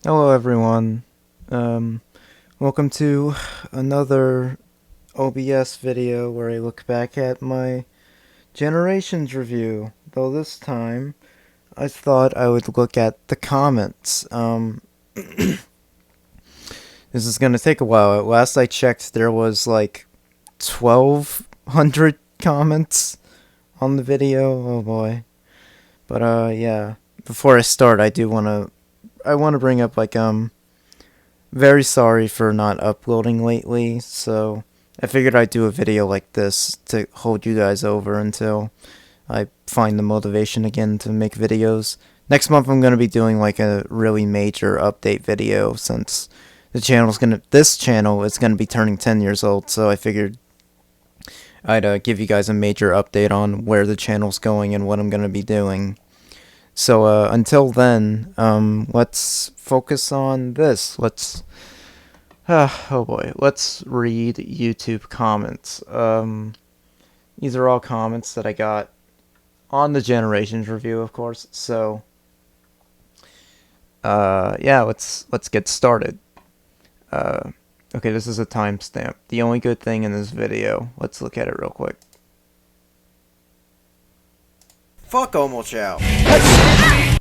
Hello everyone. Welcome to another OBS video where I look back at my Generations review. Though this time, I thought I would look at the comments. This is gonna take a while. Last I checked, there was like 1,200 comments on the video. Oh boy. But yeah. Before I start, I wanna bring up very sorry for not uploading lately, so I figured I'd do a video like this to hold you guys over until I find the motivation again to make videos. Next month I'm going to be doing like a really major update video since this channel is going to be turning 10 years old, so I figured I'd give you guys a major update on where the channel's going and what I'm going to be doing. So until then, let's focus on this. Oh boy, let's read YouTube comments. These are all comments that I got on the Generations review, of course. So, yeah, let's get started. Okay, this is a timestamp. The only good thing in this video. Let's look at it real quick. Fuck Omochow.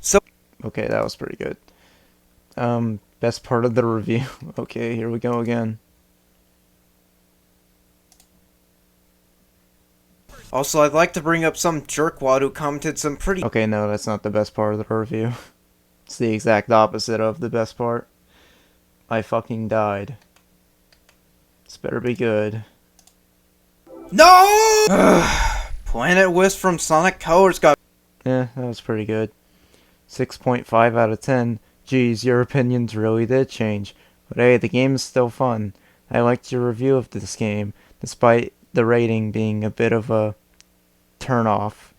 So, okay, that was pretty good. Best part of the review. Okay, here we go again. Also, I'd like to bring up some jerkwad who commented some pretty— Okay, no, that's not the best part of the review. It's the exact opposite of the best part. I fucking died. This better be good. No! Planet Wisp from Sonic Colors got— that was pretty good. 6.5 out of 10. Geez, your opinions really did change. But hey, the game is still fun. I liked your review of this game, despite the rating being a bit of a turn-off.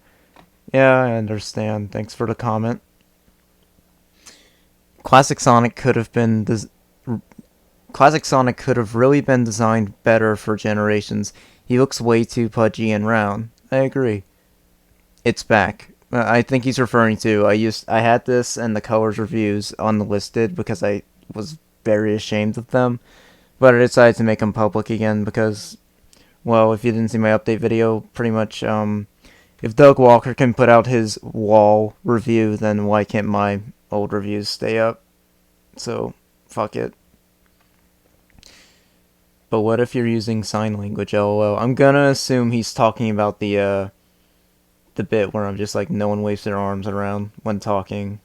Yeah, I understand. Thanks for the comment. Classic Sonic could have really been designed better for Generations. He looks way too pudgy and round. I agree. It's back. I think he's referring to, I had this and the Colors reviews unlisted because I was very ashamed of them, but I decided to make them public again because, well, if you didn't see my update video, pretty much, if Doug Walker can put out his wall review, then why can't my old reviews stay up? So, fuck it. But what if you're using sign language, lol? I'm gonna assume he's talking about the bit where I'm just like, no one waves their arms around when talking.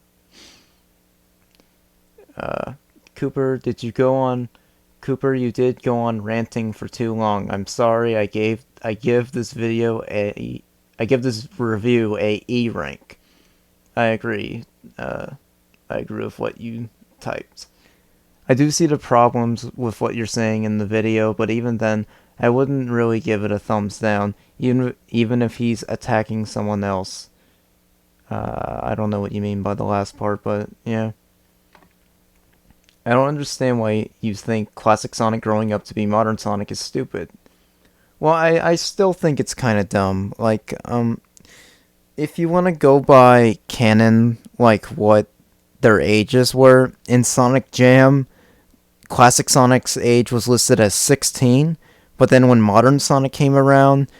Cooper, you did go on ranting for too long. I'm sorry, I give this review a E rank. I agree. I agree with what you typed. I do see the problems with what you're saying in the video, but even then, I wouldn't really give it a thumbs down, even if he's attacking someone else. I don't know what you mean by the last part, but yeah. I don't understand why you think classic Sonic growing up to be modern Sonic is stupid. Well, I still think it's kind of dumb. Like, if you want to go by canon, like what their ages were, in Sonic Jam, classic Sonic's age was listed as 16, but then when modern Sonic came around,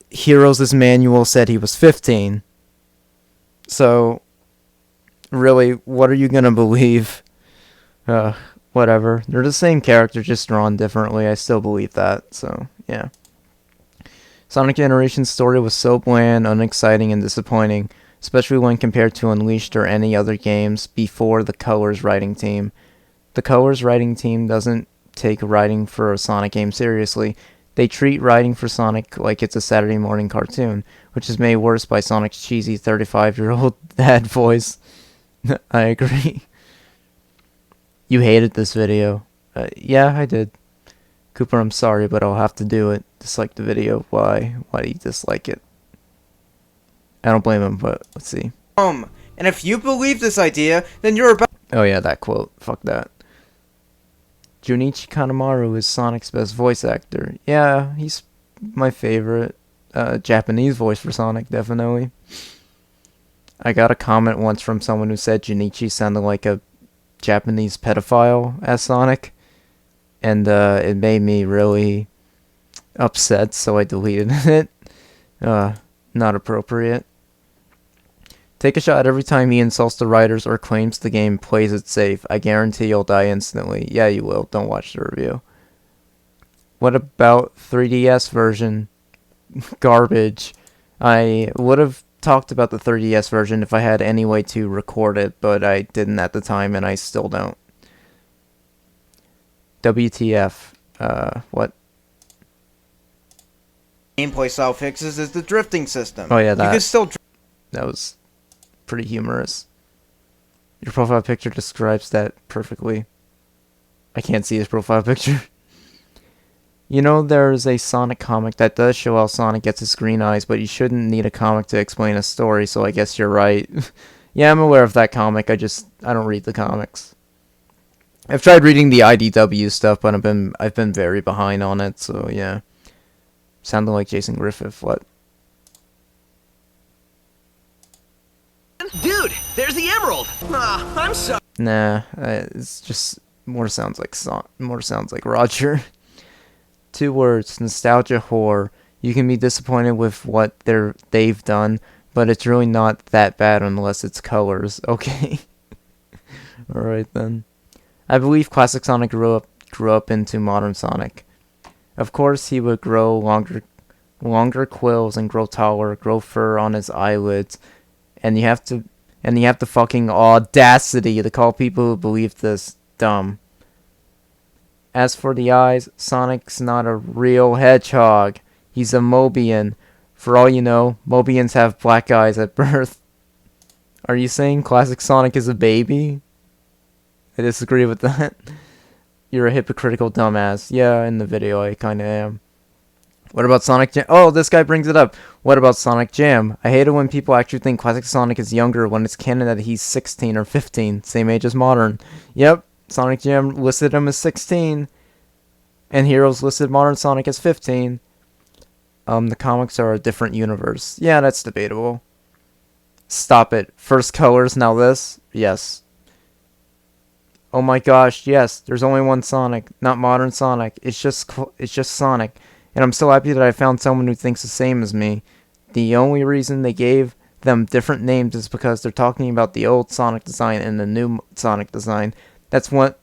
Heroes' manual said he was 15. So, really, what are you gonna believe? Whatever. They're the same character, just drawn differently. I still believe that, so, yeah. Sonic Generations' story was so bland, unexciting, and disappointing, especially when compared to Unleashed or any other games before the Colors writing team. The Colors writing team doesn't take writing for a Sonic game seriously. They treat writing for Sonic like it's a Saturday morning cartoon, which is made worse by Sonic's cheesy 35-year-old dad voice. I agree. You hated this video. Yeah, I did. Cooper, I'm sorry, but I'll have to do it. Dislike the video. Why? Why do you dislike it? I don't blame him, but let's see. And if you believe this idea, then you're about— Oh yeah, that quote. Fuck that. Junichi Kanemaru is Sonic's best voice actor. Yeah, he's my favorite Japanese voice for Sonic, definitely. I got a comment once from someone who said Junichi sounded like a Japanese pedophile as Sonic, and it made me really upset, so I deleted it. Not appropriate. Take a shot every time he insults the writers or claims the game plays it safe. I guarantee you'll die instantly. Yeah, you will. Don't watch the review. What about 3DS version? Garbage. I would have talked about the 3DS version if I had any way to record it, but I didn't at the time, and I still don't. WTF. What? Gameplay style fixes is the drifting system. Oh yeah, that. You can still that was pretty humorous. Your profile picture describes that perfectly. I can't see his profile picture. You know, there's a Sonic comic that does show how Sonic gets his green eyes, but you shouldn't need a comic to explain a story, so I guess you're right. Yeah, I'm aware of that comic, I don't read the comics. I've tried reading the IDW stuff, but I've been very behind on it, so yeah. Sounded like Jason Griffith, what? Dude, there's the emerald. I'm sorry. Nah, it's just more sounds like Roger. 2 words: nostalgia whore. You can be disappointed with what they've done, but it's really not that bad unless it's colors. Okay. All right then. I believe classic Sonic grew up into modern Sonic. Of course, he would grow longer quills and grow taller, grow fur on his eyelids, and you have the fucking audacity to call people who believe this dumb. As for the eyes, Sonic's not a real hedgehog. He's a Mobian. For all you know, Mobians have black eyes at birth. Are you saying classic Sonic is a baby? I disagree with that. You're a hypocritical dumbass. Yeah, in the video I kinda am. What about Sonic Jam? Oh, this guy brings it up. What about Sonic Jam? I hate it when people actually think classic Sonic is younger when it's canon that he's 16 or 15, same age as modern. Yep, Sonic Jam listed him as 16, and Heroes listed modern Sonic as 15. The comics are a different universe. Yeah, that's debatable. Stop it. First colors, now this? Yes. Oh my gosh, yes, there's only one Sonic, not modern Sonic. It's just Sonic. And I'm so happy that I found someone who thinks the same as me. The only reason they gave them different names is because they're talking about the old Sonic design and the new Sonic design. That's what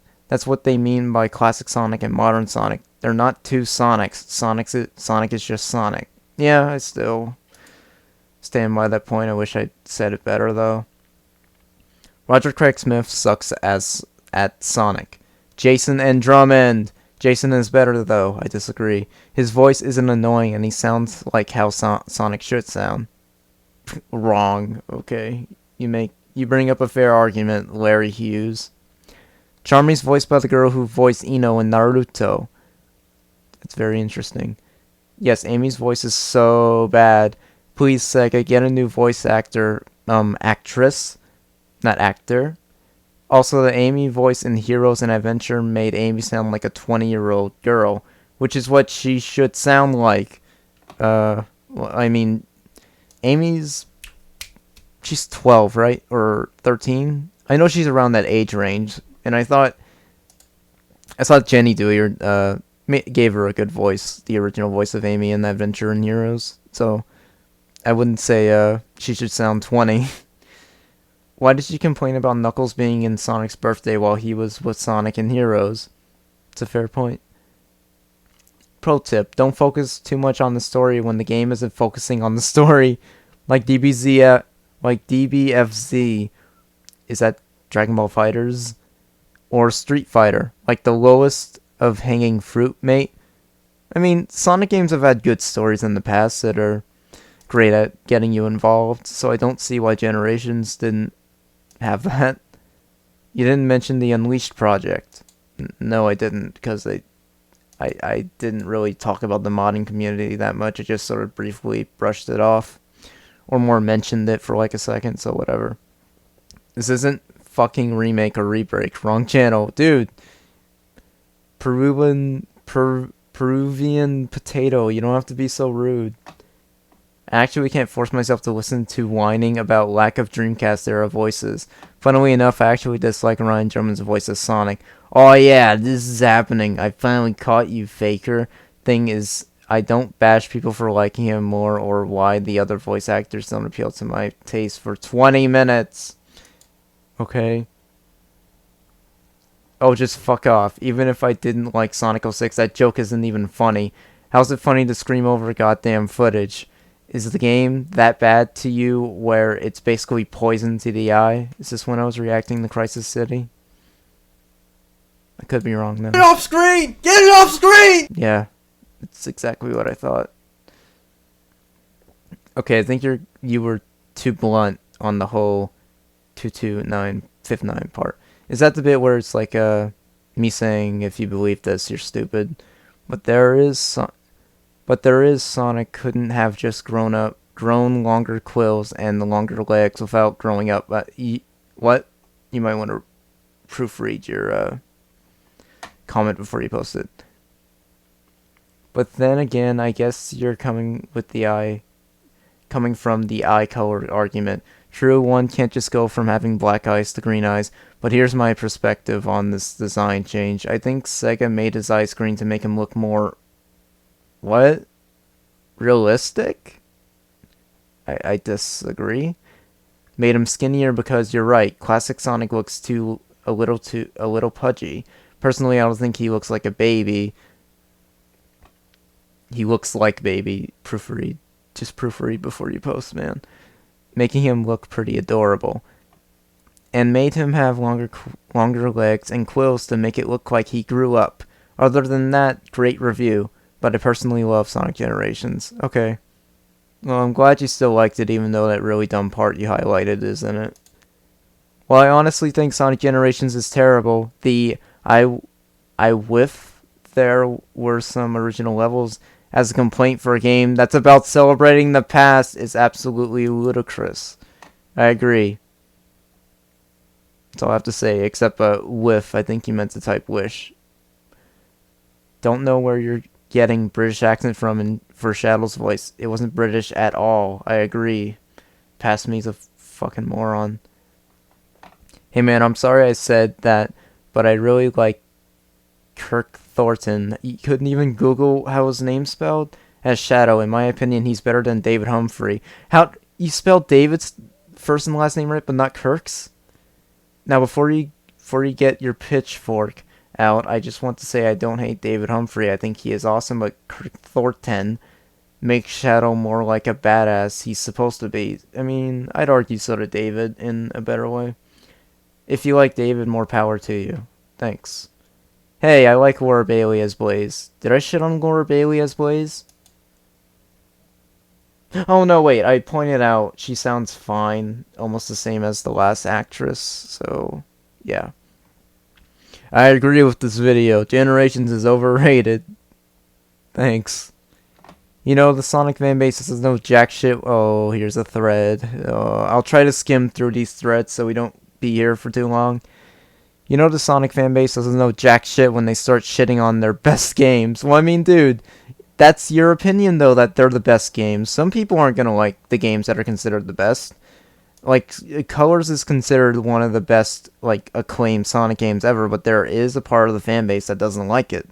they mean by classic Sonic and modern Sonic. They're not two Sonics. Sonic is just Sonic. Yeah, I still stand by that point. I wish I said it better though. Roger Craig Smith sucks at Sonic. Jason and Drummond. Jason is better though. I disagree. His voice isn't annoying and he sounds like how Sonic should sound. Wrong. Okay. You bring up a fair argument, Larry Hughes. Charmy's voiced by the girl who voiced Ino in Naruto. That's very interesting. Yes, Amy's voice is so bad. Please, Sega, get a new voice actress, not actor. Also, the Amy voice in Heroes and Adventure made Amy sound like a 20-year-old girl, which is what she should sound like. Well, I mean, she's 12, right? Or 13? I know she's around that age range, and I thought Jenny Dewey gave her a good voice, the original voice of Amy in Adventure and Heroes, so I wouldn't say she should sound 20. Why did you complain about Knuckles being in Sonic's birthday while he was with Sonic in Heroes? It's a fair point. Pro tip, don't focus too much on the story when the game isn't focusing on the story. Like DBFZ, is that Dragon Ball FighterZ? Or Street Fighter, like the lowest of hanging fruit, mate. I mean, Sonic games have had good stories in the past that are great at getting you involved, so I don't see why Generations didn't have that. You didn't mention the Unleashed project. No, I didn't, because I didn't really talk about the modding community that much. I just sort of briefly brushed it off, or more mentioned it for like a second, so whatever. This isn't fucking remake or rebreak. Wrong channel. Dude. Peruvian potato. You don't have to be so rude. I actually can't force myself to listen to whining about lack of Dreamcast era voices. Funnily enough, I actually dislike Ryan Drummond's voice as Sonic. Oh yeah, this is happening. I finally caught you, faker. Thing is, I don't bash people for liking him more or why the other voice actors don't appeal to my taste for 20 minutes. Okay. Oh, just fuck off. Even if I didn't like Sonic 06, that joke isn't even funny. How's it funny to scream over goddamn footage? Is the game that bad to you where it's basically poison to the eye? Is this when I was reacting to Crisis City? I could be wrong though. Get it off screen! Get it off screen! Yeah, it's exactly what I thought. Okay, I think you were too blunt on the whole 22959 part. Is that the bit where it's like me saying if you believe this you're stupid? But there is Sonic couldn't have just grown longer quills and the longer legs without growing up. What? You might want to proofread your comment before you post it. But then again, I guess you're coming from the eye color argument. True, one can't just go from having black eyes to green eyes, but here's my perspective on this design change. I think Sega made his eyes green to make him look more... What? Realistic? I disagree. Made him skinnier because you're right. Classic Sonic looks a little pudgy. Personally, I don't think he looks like a baby. He looks like baby. Proofread. Just proofread before you post, man. Making him look pretty adorable. And made him have longer legs and quills to make it look like he grew up. Other than that, great review. But I personally love Sonic Generations. Okay. Well, I'm glad you still liked it, even though that really dumb part you highlighted is in it. Well, I honestly think Sonic Generations is terrible. I whiff there were some original levels as a complaint for a game that's about celebrating the past is absolutely ludicrous. I agree. That's all I have to say, except whiff. I think you meant to type wish. Don't know where you're getting British accent from for Shadow's voice. It wasn't British at all. I agree. Past me's a fucking moron. Hey man, I'm sorry I said that, but I really like Kirk Thornton. You couldn't even Google how his name's spelled? As Shadow, in my opinion, he's better than David Humphrey. How you spelled David's first and last name right, but not Kirk's? Now, before you get your pitchfork out, I just want to say I don't hate David Humphrey. I think he is awesome, but Kirk Thornton makes Shadow more like a badass he's supposed to be. I mean, I'd argue so to David in a better way. If you like David, more power to you. Thanks. Hey, I like Laura Bailey as Blaze. Did I shit on Laura Bailey as Blaze? Oh no, wait, I pointed out she sounds fine. Almost the same as the last actress, so yeah. I agree with this video. Generations is overrated. Thanks. You know, the Sonic fanbase doesn't know jack shit. Oh, here's a thread. I'll try to skim through these threads so we don't be here for too long. You know the Sonic fanbase doesn't know jack shit when they start shitting on their best games. Well, I mean, dude, that's your opinion, though, that they're the best games. Some people aren't gonna like the games that are considered the best. Like, Colors is considered one of the best, like, acclaimed Sonic games ever, but there is a part of the fanbase that doesn't like it.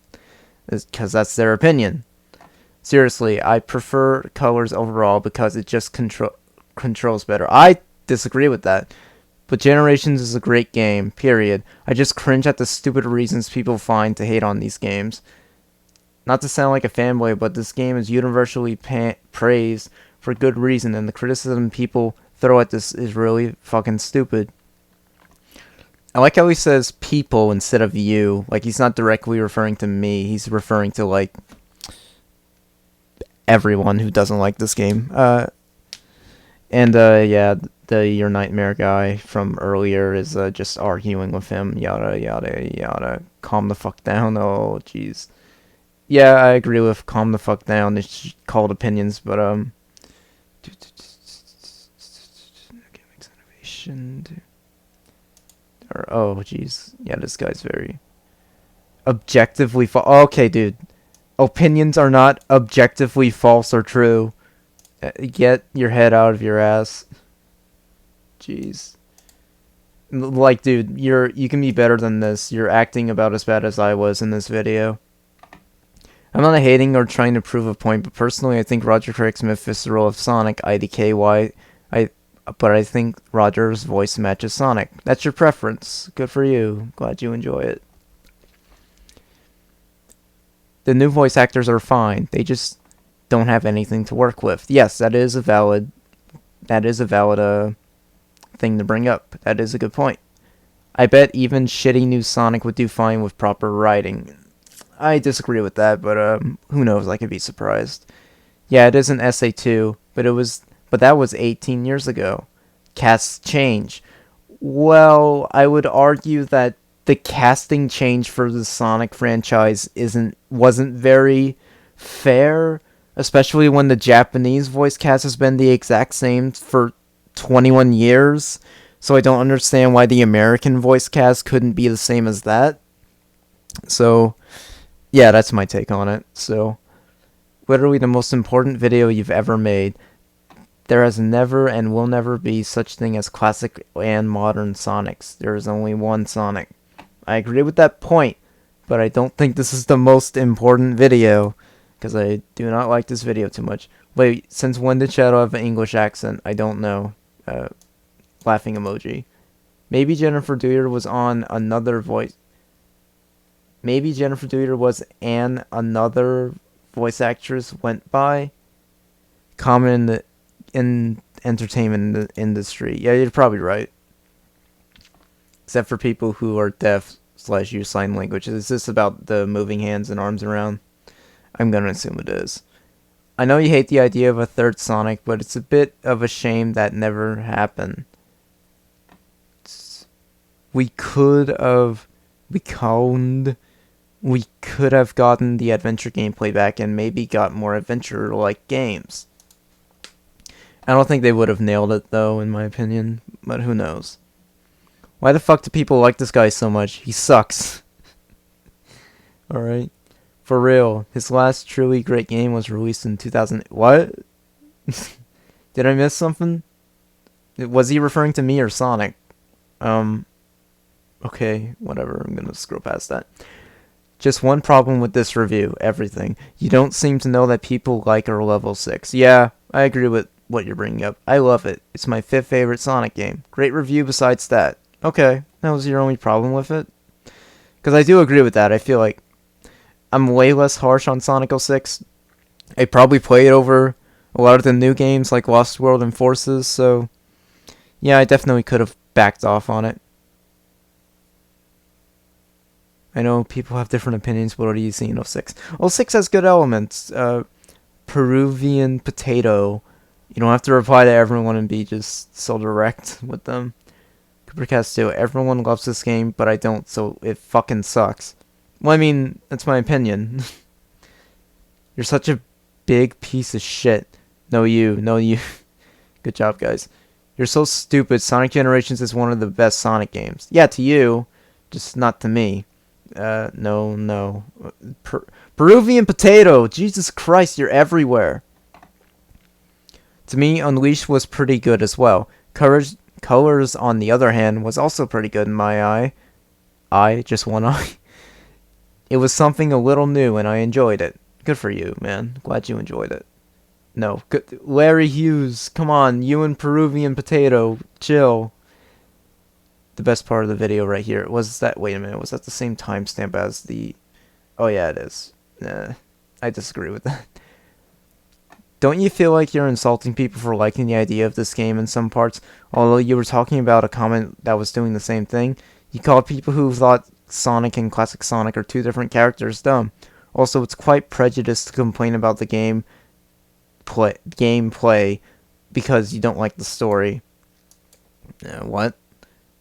Because that's their opinion. Seriously, I prefer Colors overall because it just controls better. I disagree with that. But Generations is a great game, period. I just cringe at the stupid reasons people find to hate on these games. Not to sound like a fanboy, but this game is universally praised for good reason, and the criticism people throw at this is really fucking stupid. I like how he says people instead of you. Like, he's not directly referring to me. He's referring to, like, everyone who doesn't like this game. Yeah, Your Nightmare guy from earlier is just arguing with him. Yada, yada, yada. Calm the fuck down. Oh, jeez. Yeah, I agree with calm the fuck down. It's called opinions, but, innovation. Oh, jeez. Yeah, this guy's very objectively false. Okay, dude. Opinions are not objectively false or true. Get your head out of your ass. Jeez. Like, dude, you can be better than this. You're acting about as bad as I was in this video. I'm not hating or trying to prove a point, but personally, I think Roger Craig's Memphis role of Sonic, IDKY, but I think Roger's voice matches Sonic. That's your preference. Good for you. Glad you enjoy it. The new voice actors are fine. They just don't have anything to work with. Yes, that is a valid thing to bring up. That is a good point. I bet even shitty new Sonic would do fine with proper writing. I disagree with that, but who knows? I could be surprised. Yeah, it is an SA2, but that was 18 years ago. Casts change. Well, I would argue that the casting change for the Sonic franchise wasn't very fair, especially when the Japanese voice cast has been the exact same for 21 years. So I don't understand why the American voice cast couldn't be the same as that. So yeah, that's my take on it. So, literally the most important video you've ever made. There has never and will never be such thing as classic and modern Sonics. There is only one Sonic. I agree with that point, but I don't think this is the most important video, because I do not like this video too much. Wait, since when did Shadow have an English accent? I don't know. Laughing emoji. Maybe Jennifer Dewar was on another voice. Maybe Jennifer Dewar was another voice actress went by. Common in entertainment industry. Yeah, you're probably right. Except for people who are deaf / use sign language. Is this about the moving hands and arms around? I'm gonna assume it is. I know you hate the idea of a third Sonic, but it's a bit of a shame that never happened. We could have gotten the adventure gameplay back and maybe got more adventure-like games. I don't think they would have nailed it, though, in my opinion, but who knows. Why the fuck do people like this guy so much? He sucks. Alright. For real, his last truly great game was released in 2000... What? Did I miss something? Was he referring to me or Sonic? Okay, whatever, I'm gonna scroll past that. Just one problem with this review, everything. You don't seem to know that people like or level 6. Yeah, I agree with what you're bringing up. I love it. It's my 5th favorite Sonic game. Great review besides that. Okay, that was your only problem with it? Because I do agree with that. I feel like I'm way less harsh on Sonic 06. I probably played over a lot of the new games like Lost World and Forces, so yeah, I definitely could have backed off on it. I know people have different opinions, but what do you see in 06? 06 has good elements. Peruvian potato. You don't have to reply to everyone and be just so direct with them. Coopercast 2. Everyone loves this game, but I don't, so it fucking sucks. Well, I mean, that's my opinion. You're such a big piece of shit. No, you. Good job, guys. You're so stupid. Sonic Generations is one of the best Sonic games. Yeah, to you, just not to me. No. Peruvian potato! Jesus Christ, you're everywhere. To me, Unleashed was pretty good as well. Colors, on the other hand, was also pretty good in my eye. Just one eye. It was something a little new, and I enjoyed it. Good for you, man. Glad you enjoyed it. No. Good. Larry Hughes, come on. You and Peruvian potato. Chill. The best part of the video right here. Was that... Wait a minute. Was that the same timestamp as the... Oh, yeah, it is. I disagree with that. Don't you feel like you're insulting people for liking the idea of this game in some parts? Although you were talking about a comment that was doing the same thing. You called people who thought Sonic and Classic Sonic are two different characters dumb. Also, it's quite prejudiced to complain about the gameplay because you don't like the story. What?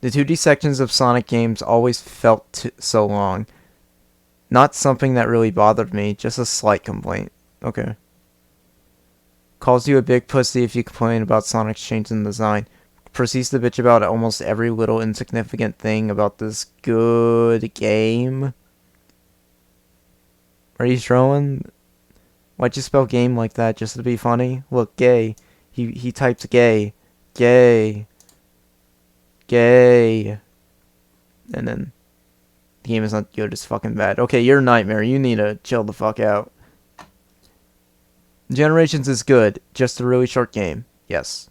The 2D sections of Sonic games always felt so long. Not something that really bothered me, just a slight complaint. Okay. Calls you a big pussy if you complain about Sonic's change in design. Proceeds to bitch about almost every little insignificant thing about this good game. Are you trolling? Why'd you spell game like that just to be funny? Look, gay. He types gay. Gay. Gay. And then the game is not good, it's fucking bad. Okay, you're a nightmare. You need to chill the fuck out. Generations is good, just a really short game. Yes.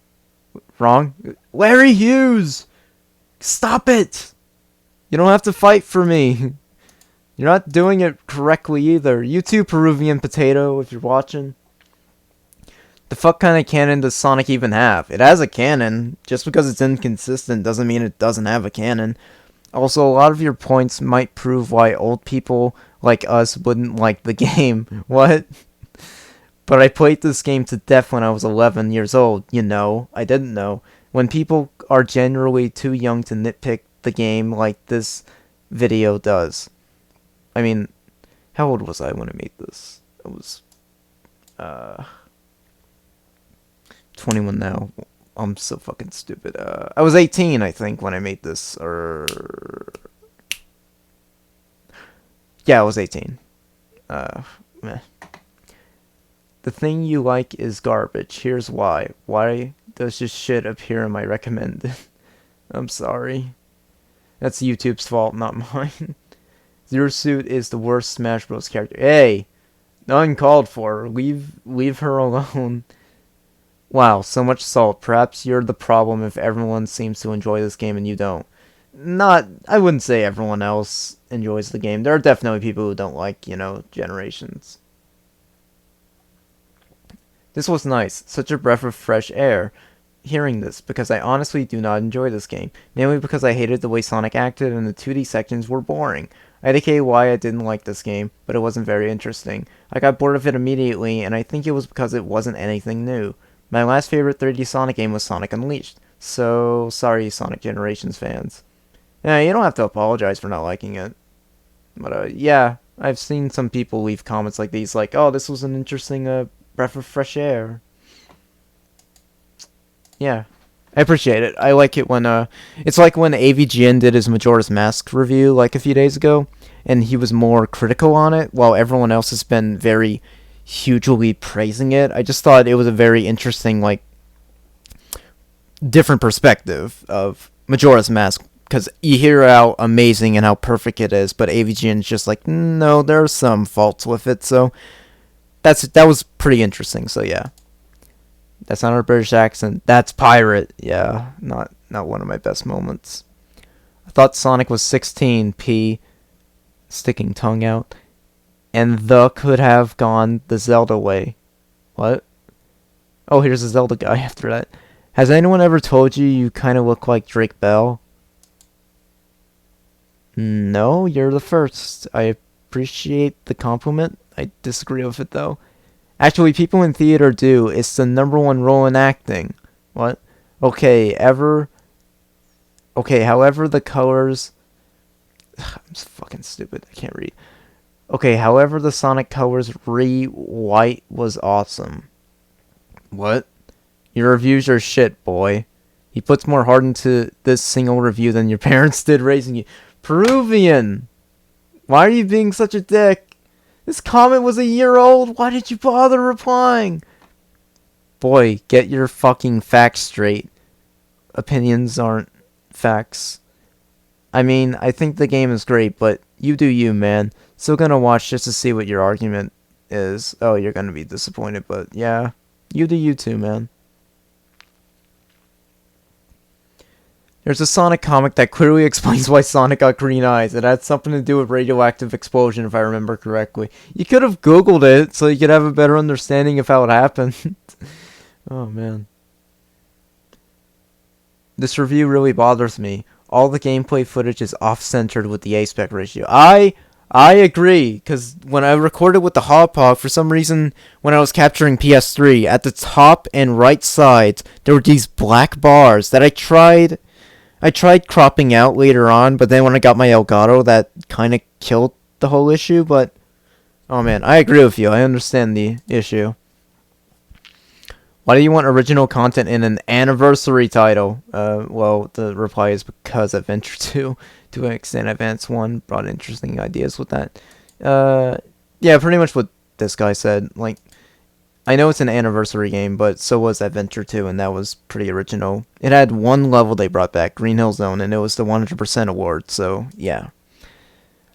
Wrong? Larry Hughes! Stop it! You don't have to fight for me. You're not doing it correctly either. You too, Peruvian Potato, if you're watching. The fuck kind of canon does Sonic even have? It has a canon. Just because it's inconsistent doesn't mean it doesn't have a canon. Also, a lot of your points might prove why old people like us wouldn't like the game. What? But I played this game to death when I was 11 years old. You know, I didn't know. When people are generally too young to nitpick the game like this video does. I mean, how old was I when I made this? I was 21 now. I'm so fucking stupid. I was 18, I think, when I made this. Yeah, I was 18. Meh. The thing you like is garbage. Here's why. Why does this shit appear in my recommended? I'm sorry. That's YouTube's fault, not mine. Zero Suit is the worst Smash Bros. Character. Hey! Uncalled for. Leave her alone. Wow, so much salt. Perhaps you're the problem if everyone seems to enjoy this game and you don't. I wouldn't say everyone else enjoys the game. There are definitely people who don't like, Generations. This was nice. Such a breath of fresh air. Hearing this, because I honestly do not enjoy this game. Mainly because I hated the way Sonic acted and the 2D sections were boring. I indicate why I didn't like this game, but it wasn't very interesting. I got bored of it immediately, and I think it was because it wasn't anything new. My last favorite 3D Sonic game was Sonic Unleashed. So, sorry Sonic Generations fans. Yeah, you don't have to apologize for not liking it. But, yeah, I've seen some people leave comments like these, like, oh, this was an interesting, breath of fresh air. Yeah, I appreciate it. I like it when, it's like when AVGN did his Majora's Mask review, like, a few days ago, and he was more critical on it, while everyone else has been very hugely praising it. I just thought it was a very interesting, like, different perspective of Majora's Mask, because you hear how amazing and how perfect it is, but AVGN's just like, no, there are some faults with it, so that was pretty interesting, so yeah. That's not a British accent. That's pirate. Yeah, not one of my best moments. I thought Sonic was 16, P. Sticking tongue out. And the could have gone the Zelda way. What? Oh, here's a Zelda guy after that. Has anyone ever told you you kind of look like Drake Bell? No, you're the first. I appreciate the compliment. I disagree with it, though. Actually, people in theater do. It's the #1 role in acting. What? Okay, however the colors... I'm so fucking stupid. I can't read. Okay, however the Sonic colors white was awesome. What? Your reviews are shit, boy. He puts more heart into this single review than your parents did raising you. Peruvian! Why are you being such a dick? This comment was a year old. Why did you bother replying? Boy, get your fucking facts straight. Opinions aren't facts. I mean, I think the game is great, but you do you, man. Still gonna watch just to see what your argument is. Oh, you're gonna be disappointed, but yeah. You do you too, man. There's a Sonic comic that clearly explains why Sonic got green eyes. It had something to do with radioactive explosion, if I remember correctly. You could have Googled it so you could have a better understanding of how it happened. Oh, man. This review really bothers me. All the gameplay footage is off-centered with the aspect ratio. I agree, because when I recorded with the Hopog, for some reason, when I was capturing PS3, at the top and right sides, there were these black bars that I tried cropping out later on, but then when I got my Elgato, that kind of killed the whole issue, but... Oh man, I agree with you. I understand the issue. Why do you want original content in an anniversary title? Well, the reply is because Adventure 2, to an extent, Advance 1 brought interesting ideas with that. Yeah, pretty much what this guy said. Like, I know it's an anniversary game, but so was Adventure 2, and that was pretty original. It had one level they brought back, Green Hill Zone, and it was the 100% award, so yeah.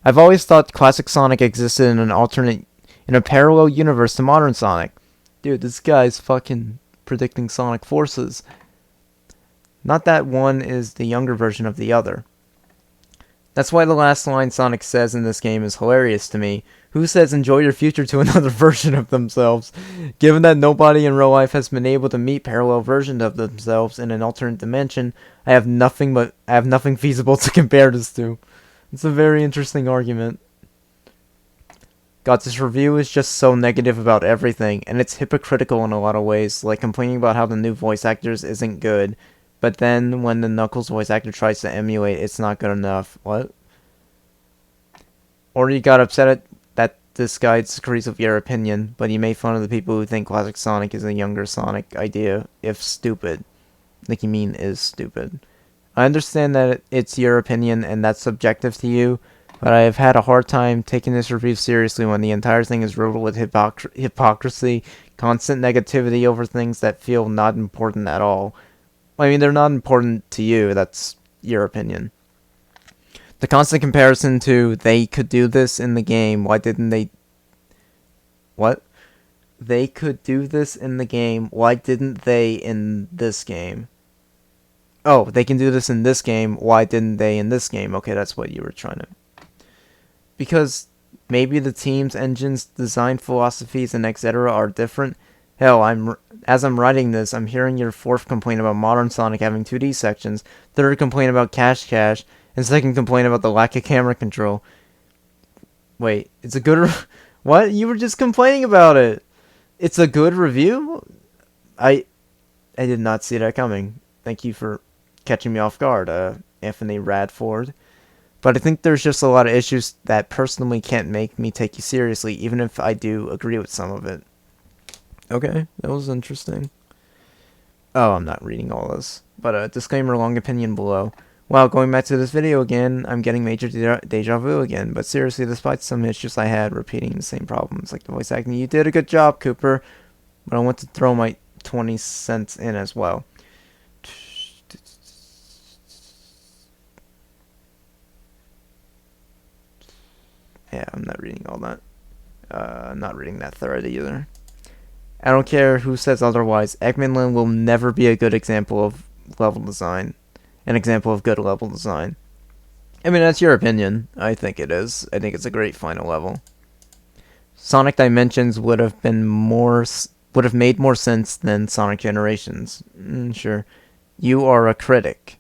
I've always thought Classic Sonic existed in a parallel universe to modern Sonic. Dude, this guy's fucking predicting Sonic forces. Not that one is the younger version of the other. That's why the last line Sonic says in this game is hilarious to me. Who says enjoy your future to another version of themselves? Given that nobody in real life has been able to meet parallel versions of themselves in an alternate dimension, I have nothing feasible to compare this to. It's a very interesting argument. God, this review is just so negative about everything, and it's hypocritical in a lot of ways, like complaining about how the new voice actors isn't good, but then when the Knuckles voice actor tries to emulate, it's not good enough. What? Or you got upset at that this guy disagrees with your opinion, but you made fun of the people who think Classic Sonic is a younger Sonic idea, if stupid. Like you mean is stupid. I understand that it's your opinion and that's subjective to you, but I have had a hard time taking this review seriously when the entire thing is riddled with hypocrisy, constant negativity over things that feel not important at all. I mean, they're not important to you, that's your opinion. The constant comparison to, they could do this in the game, why didn't they... What? They could do this in the game, why didn't they in this game? Oh, they can do this in this game, why didn't they in this game? Okay, that's what you were trying to... Because maybe the team's engines, design philosophies, and etc. are different. Hell, as I'm writing this, I'm hearing your fourth complaint about modern Sonic having 2D sections, third complaint about Cash Cash, and second complaint about the lack of camera control. Wait, it's a good... What? You were just complaining about it. It's a good review? I did not see that coming. Thank you for catching me off guard, Anthony Radford. But I think there's just a lot of issues that personally can't make me take you seriously, even if I do agree with some of it. Okay, that was interesting. Oh, I'm not reading all this. But disclaimer, long opinion below. Wow, going back to this video again, I'm getting major deja vu again. But seriously, despite some issues I had repeating the same problems, like the voice acting, you did a good job, Cooper. But I want to throw my 20 cents in as well. Yeah, I'm not reading all that. I'm not reading that thread either. I don't care who says otherwise. Eggman will never be a good example of level design. An example of good level design. I mean, that's your opinion. I think it is. I think it's a great final level. Sonic Dimensions would have made more sense than Sonic Generations. Sure. You are a critic.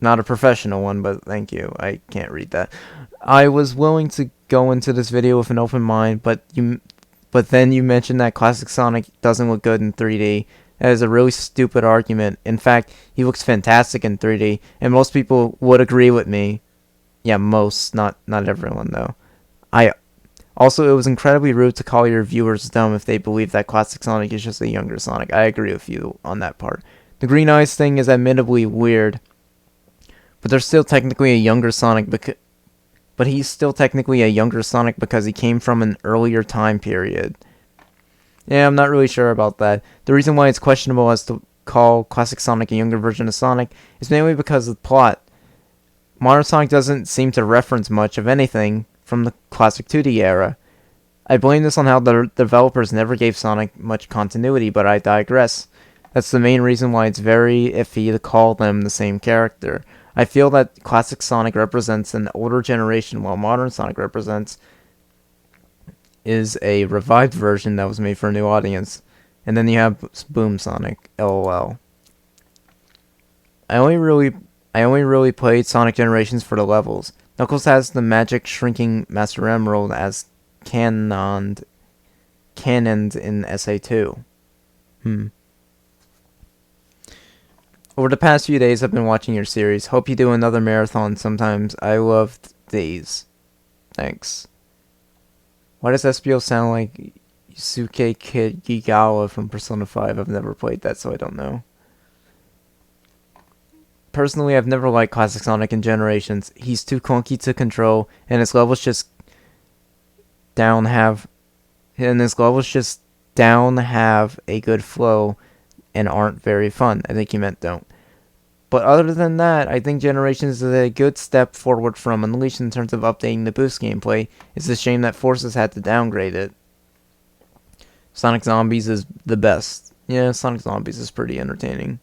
Not a professional one, but thank you. I can't read that. I was willing to go into this video with an open mind, but then you mentioned that Classic Sonic doesn't look good in 3D. That is a really stupid argument. In fact, he looks fantastic in 3D, and most people would agree with me. Yeah, most, not everyone though. Also, it was incredibly rude to call your viewers dumb if they believe that Classic Sonic is just a younger Sonic. I agree with you on that part. The green eyes thing is admittedly weird, but there's still technically a younger Sonic but he's still technically a younger Sonic because he came from an earlier time period. Yeah, I'm not really sure about that. The reason why it's questionable as to call Classic Sonic a younger version of Sonic is mainly because of the plot. Modern Sonic doesn't seem to reference much of anything from the classic 2D era. I blame this on how the developers never gave Sonic much continuity, but I digress. That's the main reason why it's very iffy to call them the same character. I feel that Classic Sonic represents an older generation, while Modern Sonic is a revived version that was made for a new audience. And then you have Boom Sonic, LOL. I only really played Sonic Generations for the levels. Knuckles has the magic shrinking Master Emerald as canoned in SA2. Over the past few days, I've been watching your series. Hope you do another marathon sometimes. I loved these. Thanks. Why does SBO sound like Yusuke Kid Gigawa from Persona 5? I've never played that, so I don't know. Personally, I've never liked Classic Sonic in Generations. He's too clunky to control, and his levels just And his levels just have a good flow and aren't very fun. I think he meant don't. But other than that, I think Generations is a good step forward from Unleashed in terms of updating the boost gameplay. It's a shame that Forces had to downgrade it. Sonic Zombies is the best. Yeah, Sonic Zombies is pretty entertaining.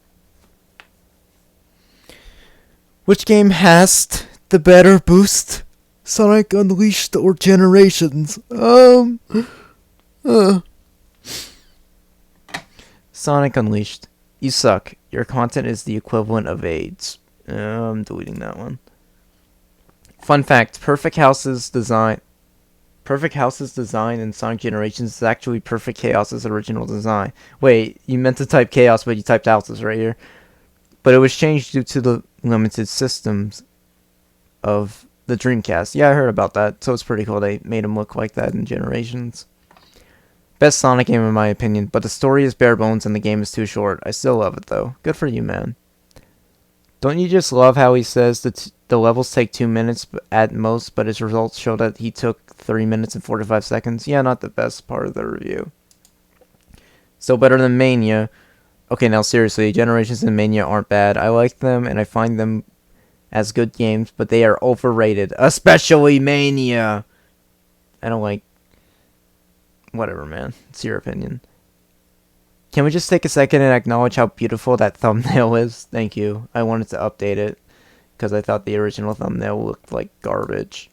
Which game has the better boost? Sonic Unleashed or Generations? Sonic Unleashed. You suck. Your content is the equivalent of AIDS. I'm deleting that one. Fun fact, Perfect House's design in Sonic Generations is actually Perfect Chaos's original design. Wait, you meant to type Chaos, but you typed Houses right here. But it was changed due to the limited systems of the Dreamcast. Yeah, I heard about that, so it's pretty cool they made him look like that in Generations. Best Sonic game in my opinion, but the story is bare bones and the game is too short. I still love it though. Good for you, man. Don't you just love how he says that the levels take 2 minutes at most, but his results show that he took 3 minutes and 45 seconds? Yeah, not the best part of the review. Still better than Mania. Okay, now seriously, Generations and Mania aren't bad. I like them and I find them as good games, but they are overrated. Especially Mania! I don't like... Whatever, man. It's your opinion. Can we just take a second and acknowledge how beautiful that thumbnail is? Thank you. I wanted to update it because I thought the original thumbnail looked like garbage.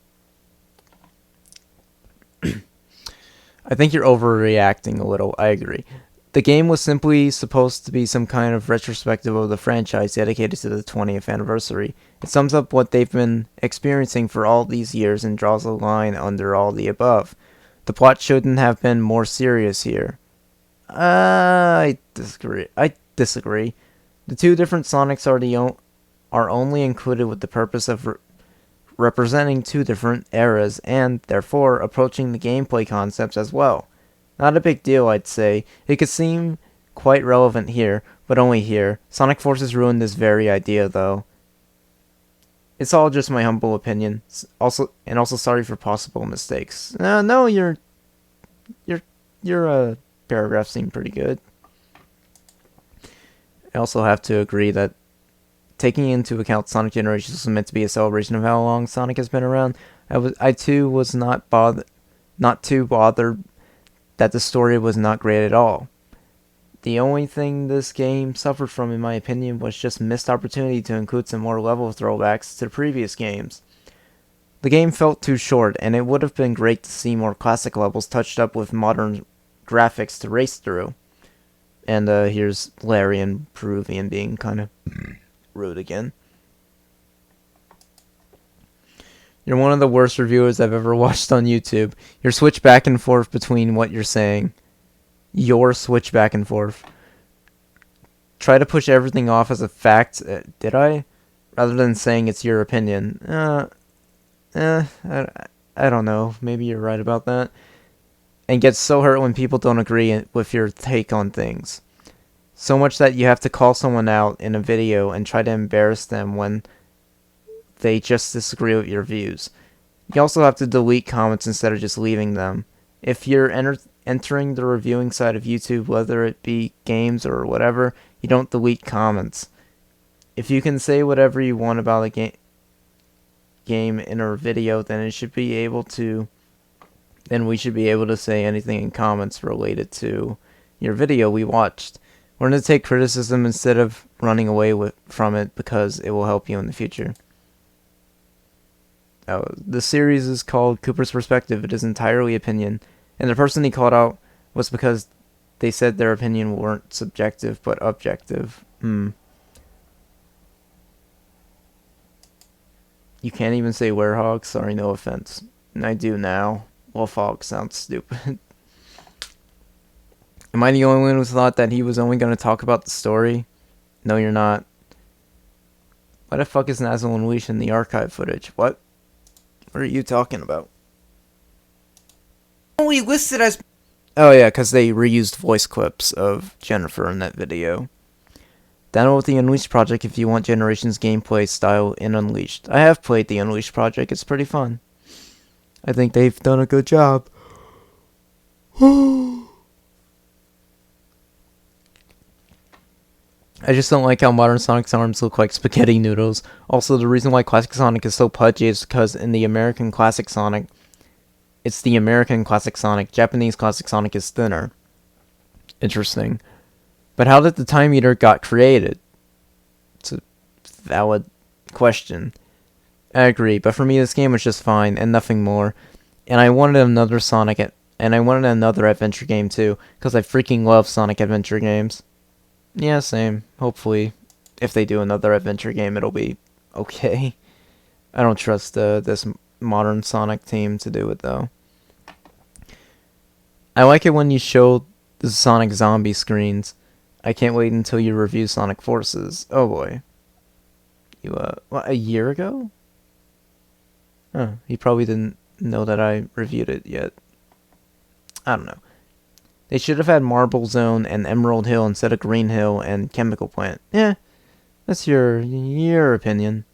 I think you're overreacting a little. I agree. The game was simply supposed to be some kind of retrospective of the franchise dedicated to the 20th anniversary. It sums up what they've been experiencing for all these years and draws a line under all the above. The plot shouldn't have been more serious here. I disagree. The two different Sonics are only included with the purpose of representing two different eras and, therefore, approaching the gameplay concepts as well. Not a big deal, I'd say. It could seem quite relevant here, but only here. Sonic Forces ruined this very idea, though. It's all just my humble opinion. Also sorry for possible mistakes. No, your paragraph seemed pretty good. I also have to agree that taking into account Sonic Generations was meant to be a celebration of how long Sonic has been around. I too was not too bothered that the story was not great at all. The only thing this game suffered from, in my opinion, was just missed opportunity to include some more level throwbacks to the previous games. The game felt too short, and it would have been great to see more classic levels touched up with modern graphics to race through. And here's Larry and Peruvian being kind of rude again. You're one of the worst reviewers I've ever watched on YouTube. Your switch back and forth between what you're saying. Your switch back and forth. Try to push everything off as a fact. Did I? Rather than saying it's your opinion. I don't know. Maybe you're right about that. And gets so hurt when people don't agree with your take on things. So much that you have to call someone out in a video and try to embarrass them when they just disagree with your views. You also have to delete comments instead of just leaving them. If you're entering the reviewing side of YouTube, whether it be games or whatever, you don't delete comments. If you can say whatever you want about a game in a video, then we should be able to say anything in comments related to your video we watched. We're going to take criticism instead of running away from it because it will help you in the future. The series is called Cooper's Perspective. It is entirely opinion. And the person he called out was because they said their opinion weren't subjective but objective. You can't even say werehog? Sorry, no offense. I do now. Wolfhog sounds stupid. Am I the only one who thought that he was only going to talk about the story? No, you're not. Why the fuck is Nazzle Unleashed in the archive footage? What? What are you talking about? Only listed as... Oh yeah, because they reused voice clips of Jennifer in that video. Download the Unleashed project if you want Generations gameplay style in Unleashed. I have played the Unleashed project. It's pretty fun. I think they've done a good job. I just don't like how modern Sonic's arms look like spaghetti noodles. Also, the reason why Classic Sonic is so pudgy is because in the American Classic Sonic, it's the American Classic Sonic. Japanese Classic Sonic is thinner. Interesting. But how did the time meter got created? It's a valid question. I agree, but for me this game was just fine and nothing more. And I wanted another and I wanted another adventure game too, because I freaking love Sonic adventure games. Yeah, same. Hopefully, if they do another adventure game, it'll be okay. I don't trust this modern Sonic team to do it, though. I like it when you show the Sonic zombie screens. I can't wait until you review Sonic Forces. Oh boy. You, what, a year ago? Oh, you probably didn't know that I reviewed it yet. I don't know. They should have had Marble Zone and Emerald Hill instead of Green Hill and Chemical Plant. Yeah, that's your opinion.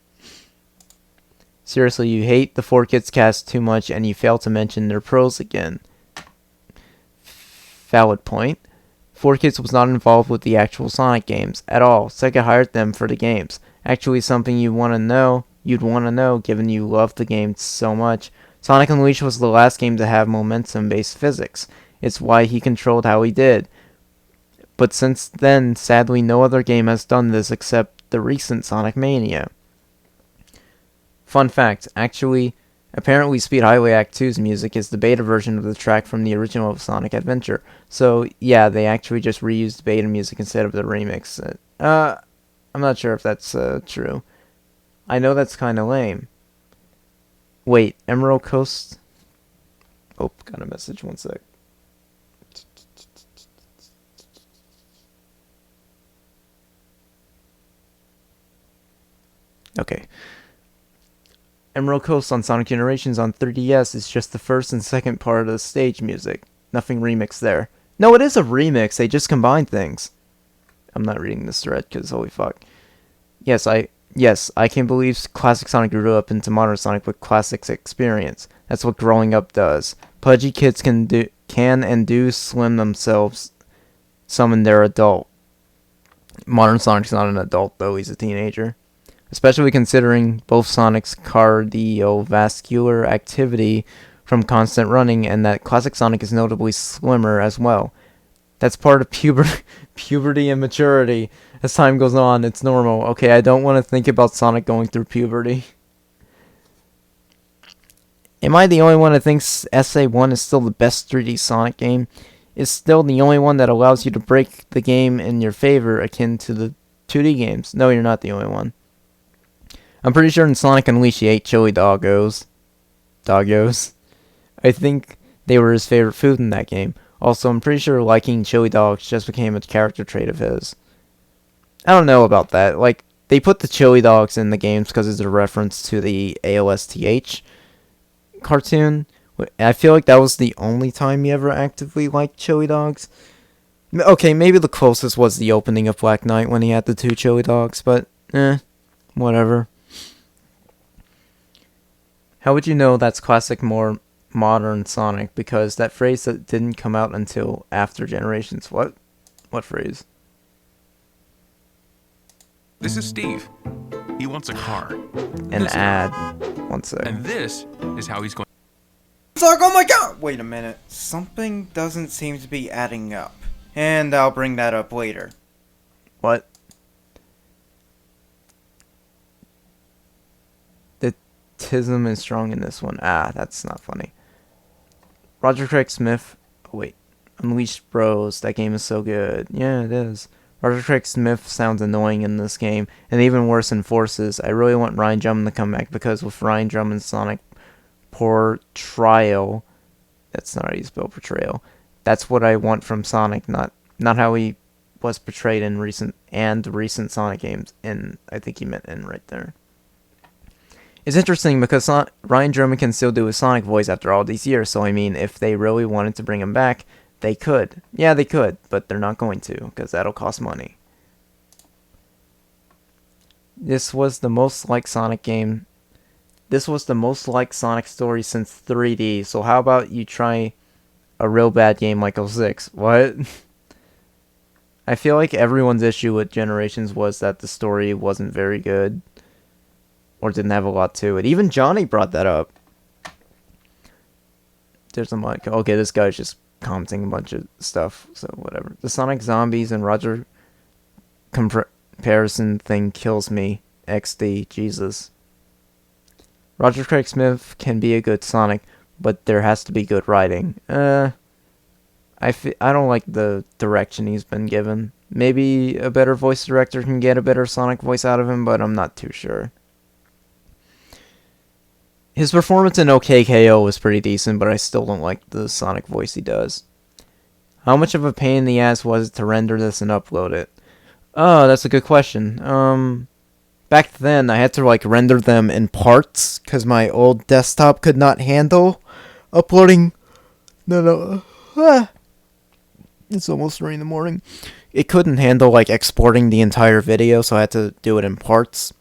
Seriously, you hate the 4Kids cast too much and you fail to mention their pros again. Valid point. 4Kids was not involved with the actual Sonic games at all. Sega hired them for the games. Actually, something you'd want to know given you love the game so much. Sonic Unleashed was the last game to have momentum-based physics. It's why he controlled how he did. But since then, sadly, no other game has done this except the recent Sonic Mania. Fun fact, apparently Speed Highway Act 2's music is the beta version of the track from the original Sonic Adventure. So, yeah, they actually just reused beta music instead of the remix. I'm not sure if that's true. I know that's kinda lame. Wait, Emerald Coast? Oh, got a message, one sec. Okay. Emerald Coast on Sonic Generations on 3DS is just the first and second part of the stage music. Nothing remixed there. No, it is a remix. They just combined things. I'm not reading this thread because holy fuck. Yes, I can believe Classic Sonic grew up into modern Sonic with Classic's experience. That's what growing up does. Pudgy kids can and do slim themselves some in their adult. Modern Sonic's not an adult though, he's a teenager. Especially considering both Sonic's cardiovascular activity from constant running and that Classic Sonic is notably slimmer as well. That's part of puberty and maturity. As time goes on, it's normal. Okay, I don't want to think about Sonic going through puberty. Am I the only one that thinks SA1 is still the best 3D Sonic game? It's still the only one that allows you to break the game in your favor akin to the 2D games. No, you're not the only one. I'm pretty sure in Sonic Unleashed he ate chili doggos. I think they were his favorite food in that game. Also, I'm pretty sure liking chili dogs just became a character trait of his. I don't know about that. Like, they put the chili dogs in the games because it's a reference to the AOSTH cartoon. I feel like that was the only time he ever actively liked chili dogs. Okay, maybe the closest was the opening of Black Knight when he had the 2 chili dogs, but whatever. How would you know that's classic more modern Sonic? Because that phrase that didn't come out until after Generations. What? What phrase? This is Steve. He wants a car. An ad. One sec. And this is how he's going. It's like, oh my god! Wait a minute. Something doesn't seem to be adding up. And I'll bring that up later. What? The tism is strong in this one. Ah, that's not funny. Roger Craig Smith. Oh, wait. Unleashed Bros. That game is so good. Yeah, it is. Roger Craig Smith sounds annoying in this game, and even worse in Forces. I really want Ryan Drummond to come back, because with Ryan Drummond's Sonic portrayal, that's not how you spell portrayal, that's what I want from Sonic, not how he was portrayed in recent Sonic games, and I think he meant in right there. It's interesting because Ryan Drummond can still do his Sonic voice after all these years, so I mean, if they really wanted to bring him back, they could. Yeah, they could, but they're not going to, because that'll cost money. This was the most like Sonic game. This was the most like Sonic story since 3D, so how about you try a real bad game like 06. What? I feel like everyone's issue with Generations was that the story wasn't very good. Or didn't have a lot to it. Even Johnny brought that up. There's a mic. Okay, this guy's just commenting a bunch of stuff. So, whatever. The Sonic Zombies and Roger comparison thing kills me. XD. Jesus. Roger Craig Smith can be a good Sonic, but there has to be good writing. I don't like the direction he's been given. Maybe a better voice director can get a better Sonic voice out of him, but I'm not too sure. His performance in OKKO was pretty decent, but I still don't like the Sonic voice he does. How much of a pain in the ass was it to render this and upload it? Oh, that's a good question. Back then, I had to render them in parts, because my old desktop could not handle uploading... No. It's almost 3 in the morning. It couldn't handle, exporting the entire video, so I had to do it in parts.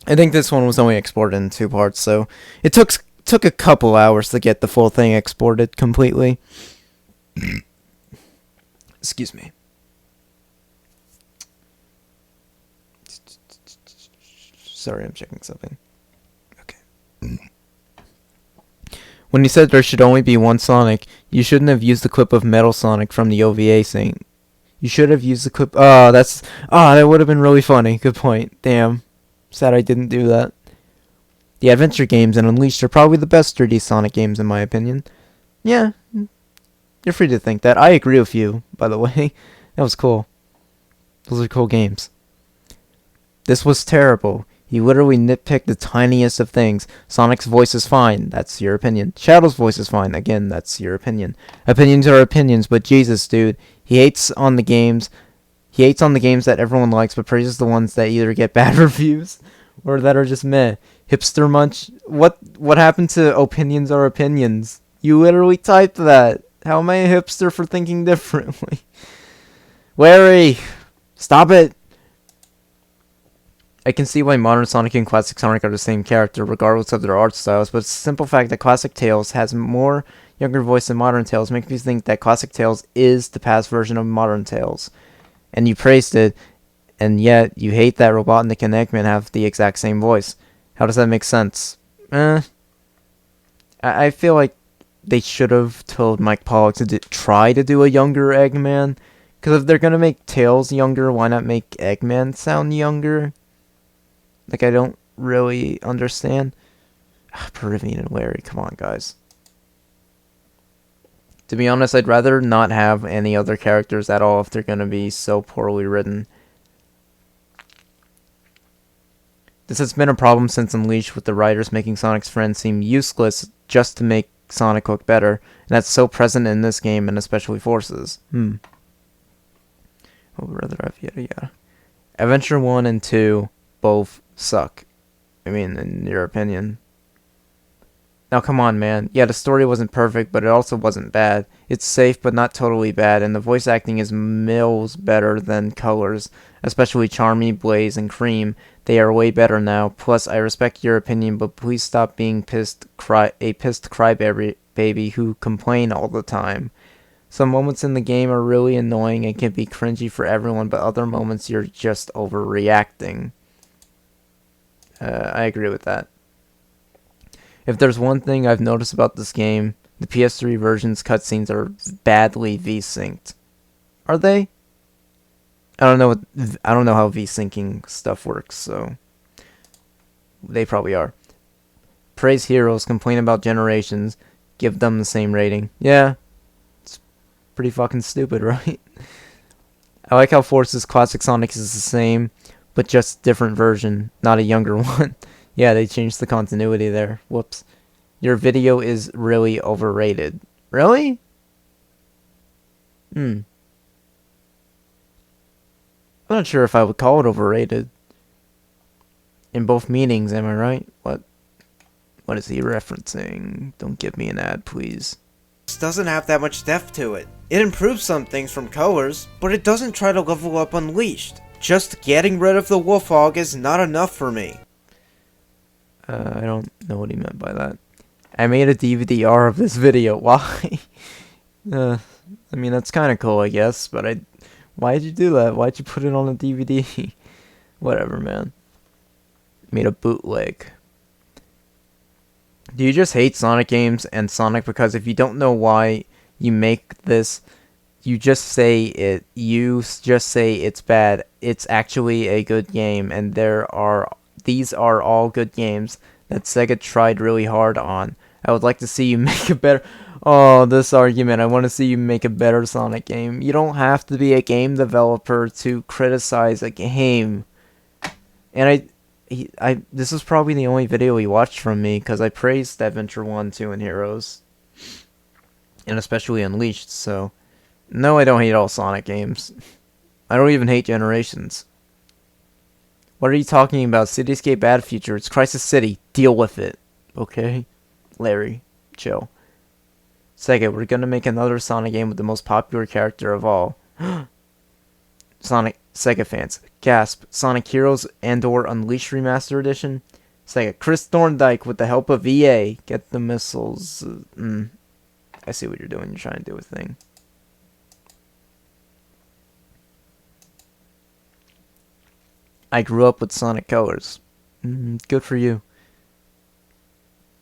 I think this one was only exported in 2 parts, so it took a couple hours to get the full thing exported completely. Excuse me. Sorry, I'm checking something. Okay. When you said there should only be one Sonic, you shouldn't have used the clip of Metal Sonic from the OVA saying... You should have used the clip... that would have been really funny. Good point. Damn. Sad I didn't do that. The adventure games and Unleashed are probably the best 3D Sonic games in my opinion. Yeah, you're free to think that. I agree with you, by the way. That was cool. Those are cool games. This was terrible. You literally nitpicked the tiniest of things. Sonic's voice is fine. That's your opinion. Shadow's voice is fine. Again, that's your opinion. Opinions are opinions, but Jesus, dude. He hates on the games that everyone likes, but praises the ones that either get bad reviews or that are just meh. Hipster munch. What happened to opinions are opinions? You literally typed that. How am I a hipster for thinking differently? Larry, stop it. I can see why modern Sonic and classic Sonic are the same character, regardless of their art styles, but it's the simple fact that classic Tails has more younger voice than modern Tails makes me think that classic Tails is the past version of modern Tails. And you praised it, and yet you hate that Robotnik and Eggman have the exact same voice. How does that make sense? I feel like they should have told Mike Pollock to try to do a younger Eggman. Because if they're going to make Tails younger, why not make Eggman sound younger? I don't really understand. Peruvian and Larry, come on, guys. To be honest, I'd rather not have any other characters at all if they're going to be so poorly written. This has been a problem since Unleashed, with the writers making Sonic's friends seem useless just to make Sonic look better, and that's so present in this game, and especially Forces. I would rather have yada yada. Adventure 1 and 2 both suck. I mean, in your opinion. Now, come on, man. Yeah, the story wasn't perfect, but it also wasn't bad. It's safe, but not totally bad, and the voice acting is mills better than Colors, especially Charmy, Blaze, and Cream. They are way better now. Plus, I respect your opinion, but please stop being a pissed crybaby who complain all the time. Some moments in the game are really annoying and can be cringy for everyone, but other moments you're just overreacting. I agree with that. If there's one thing I've noticed about this game, the PS3 version's cutscenes are badly V-synced. Are they? I don't know how V-syncing stuff works, so they probably are. Praise heroes, complain about Generations, give them the same rating. Yeah, it's pretty fucking stupid, right? I like how Force's classic Sonic is the same, but just different version, not a younger one. Yeah, they changed the continuity there. Whoops. Your video is really overrated. Really? I'm not sure if I would call it overrated. In both meanings, am I right? What is he referencing? Don't give me an ad, please. This doesn't have that much depth to it. It improves some things from Colors, but it doesn't try to level up Unleashed. Just getting rid of the wolf hog is not enough for me. I don't know what he meant by that. I made a DVD-R of this video. Why? I mean, that's kind of cool, I guess, but why'd you do that? Why'd you put it on a DVD? Whatever, man. Made a bootleg. Do you just hate Sonic games and Sonic because if you don't know why you make this, you just say it's bad. It's actually a good game, and these are all good games that Sega tried really hard on. I would like to see you make a better. Oh, this argument. I want to see you make a better Sonic game. You don't have to be a game developer to criticize a game. And this is probably the only video he watched from me because I praised Adventure 1, 2, and Heroes. And especially Unleashed, so. No, I don't hate all Sonic games. I don't even hate Generations. What are you talking about? Cityscape Bad Future. It's Crisis City. Deal with it. Okay? Larry, chill. Sega, we're gonna make another Sonic game with the most popular character of all. Sega fans, gasp. Sonic Heroes and/or Unleashed Remaster Edition? Sega, Chris Thorndike with the help of EA. Get the missiles. I see what you're doing. You're trying to do a thing. I grew up with Sonic Colors. Good for you.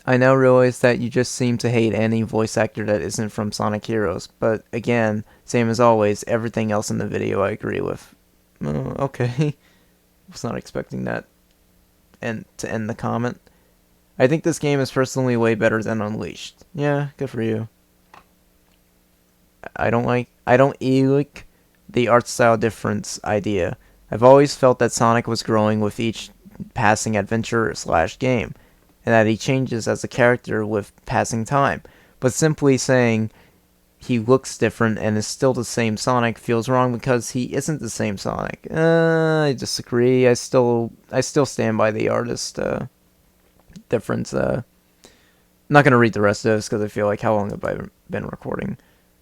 I now realize that you just seem to hate any voice actor that isn't from Sonic Heroes, but again, same as always, everything else in the video I agree with. Okay. Was not expecting that to end the comment. I think this game is personally way better than Unleashed. Yeah, good for you. I don't like the art style difference idea. I've always felt that Sonic was growing with each passing adventure/game, and that he changes as a character with passing time. But simply saying he looks different and is still the same Sonic feels wrong because he isn't the same Sonic. I disagree. I still stand by the artist difference. I'm not gonna read the rest of this because I feel like how long have I been recording?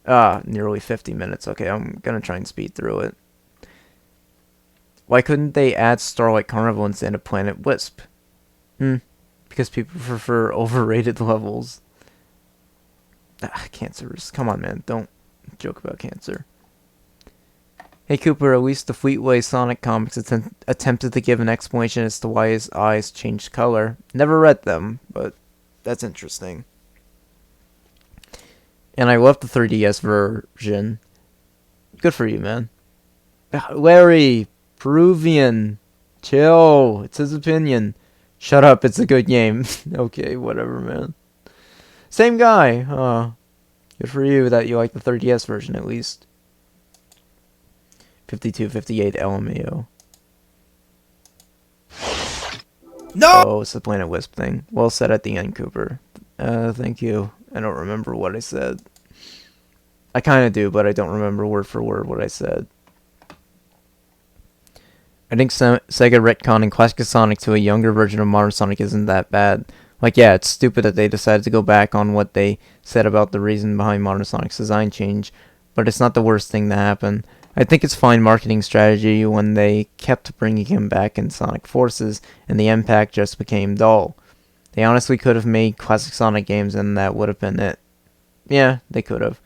Nearly 50 minutes. Okay, I'm gonna try and speed through it. Why couldn't they add Starlight Carnival instead of Planet Wisp? Because people prefer overrated levels. Cancers. Come on, man. Don't joke about cancer. Hey, Cooper, at least the Fleetway Sonic comics attempted to give an explanation as to why his eyes changed color. Never read them, but that's interesting. And I love the 3DS version. Good for you, man. Larry, Peruvian, chill. It's his opinion. Shut up, it's a good game. Okay, whatever, man. Same guy. Good for you that you like the 3DS version at least. 5258 LMAO. No! Oh, it's the Planet Wisp thing. Well said at the end, Cooper. Thank you. I don't remember what I said. I kind of do, but I don't remember word for word what I said. I think Sega retconning classic Sonic to a younger version of modern Sonic isn't that bad. Like, yeah, it's stupid that they decided to go back on what they said about the reason behind modern Sonic's design change, but it's not the worst thing to happen. I think it's fine marketing strategy when they kept bringing him back in Sonic Forces, and the impact just became dull. They honestly could have made classic Sonic games, and that would have been it. Yeah, they could have.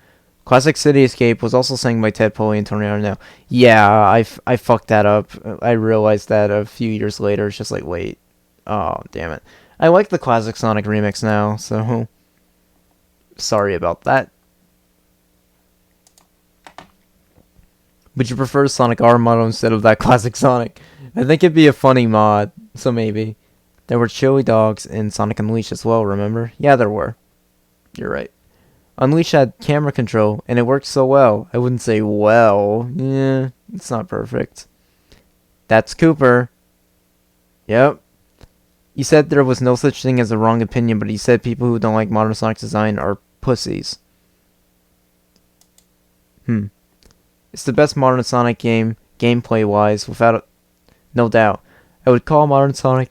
Classic City Escape was also sang by Ted Poley and Tony Arnell. Yeah, I fucked that up. I realized that a few years later. It's just like, wait. Oh, damn it. I like the classic Sonic remix now, so sorry about that. Would you prefer Sonic R model instead of that classic Sonic? I think it'd be a funny mod, so maybe. There were chili dogs in Sonic Unleashed as well, remember? Yeah, there were. You're right. Unleashed had camera control, and it worked so well. I wouldn't say well. Yeah, it's not perfect. That's Cooper. Yep. You said there was no such thing as a wrong opinion, but you said people who don't like modern Sonic design are pussies. It's the best modern Sonic game, gameplay-wise, without no doubt. I would call modern Sonic...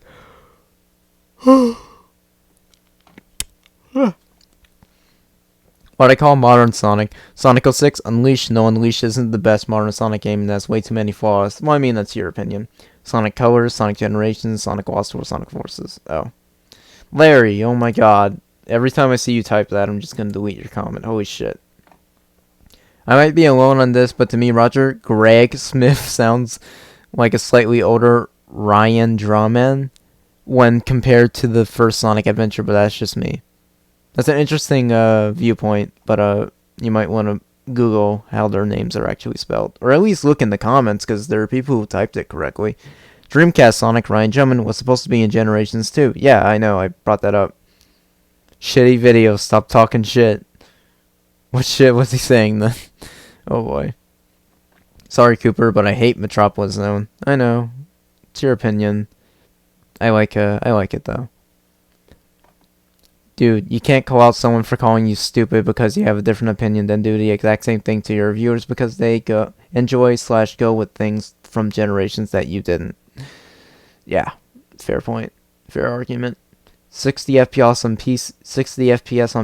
What I call modern Sonic. Sonic 06, Unleashed. No, Unleashed isn't the best modern Sonic game, and that's way too many flaws. Well, I mean, that's your opinion. Sonic Colors, Sonic Generations, Sonic Lost World, Sonic Forces. Oh. Larry, oh my god. Every time I see you type that, I'm just gonna delete your comment. Holy shit. I might be alone on this, but to me, Roger Greg Smith sounds like a slightly older Ryan Drummond when compared to the first Sonic Adventure, but that's just me. That's an interesting viewpoint, but you might want to Google how their names are actually spelled, or at least look in the comments, because there are people who typed it correctly. Dreamcast Sonic Ryan Drummond was supposed to be in Generations 2. Yeah, I know, I brought that up. Shitty video, stop talking shit. What shit was he saying then? Oh boy. Sorry, Cooper, but I hate Metropolis Zone. I know. It's your opinion. I like it though. Dude, you can't call out someone for calling you stupid because you have a different opinion, then do the exact same thing to your viewers because they enjoy/go with things from generations that you didn't. Yeah, fair point. Fair argument. 60 FPS on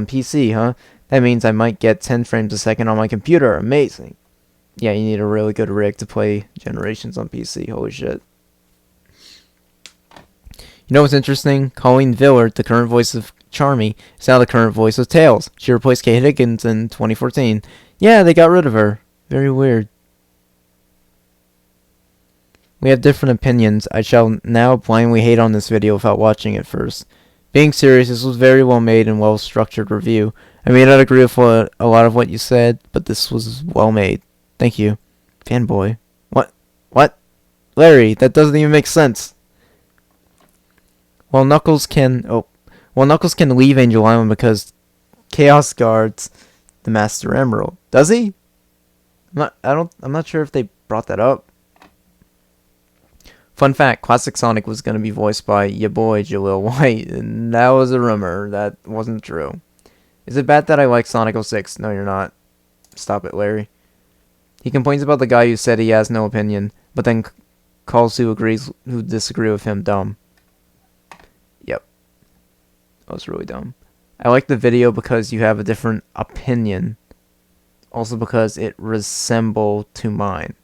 PC, huh? That means I might get 10 frames a second on my computer. Amazing. Yeah, you need a really good rig to play Generations on PC. Holy shit. You know what's interesting? Colleen Villard, the current voice of Charmy, is now the current voice of Tails. She replaced Kate Higgins in 2014. Yeah, they got rid of her. Very weird. We have different opinions. I shall now blindly hate on this video without watching it first. Being serious, this was very well made and well structured review. I may not agree with a lot of what you said, but this was well made. Thank you. Fanboy. What? Larry, that doesn't even make sense. Well, Knuckles can leave Angel Island because Chaos guards the Master Emerald. Does he? I'm not sure if they brought that up. Fun fact, Classic Sonic was going to be voiced by ya boy Jaleel White, and that was a rumor. That wasn't true. Is it bad that I like Sonic 06? No, you're not. Stop it, Larry. He complains about the guy who said he has no opinion, but then calls who disagree with him dumb. Yep. That was really dumb. I like the video because you have a different opinion. Also because it resembled to mine.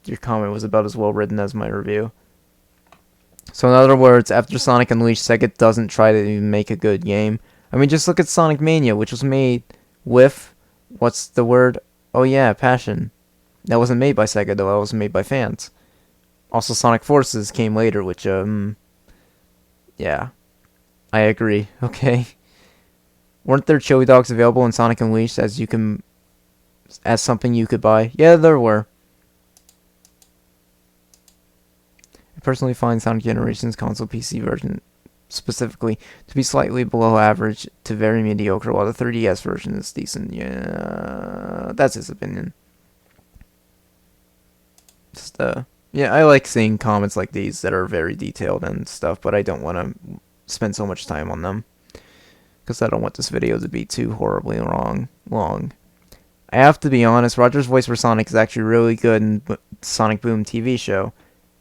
Your comment was about as well written as my review. So in other words, after Sonic Unleashed, Sega doesn't try to even make a good game. I mean, just look at Sonic Mania, which was made with, what's the word? Oh yeah, passion. That wasn't made by Sega though, that was made by fans. Also Sonic Forces came later, which, yeah. I agree, okay. Weren't there chili dogs available in Sonic Unleashed as something you could buy? Yeah, there were. I personally find Sonic Generations console PC version specifically to be slightly below average to very mediocre, while the 3DS version is decent. Yeah, that's his opinion. Just, yeah, I like seeing comments like these that are very detailed and stuff, but I don't want to spend so much time on them because I don't want this video to be too horribly long. I have to be honest, Roger's voice for Sonic is actually really good in Sonic Boom TV show.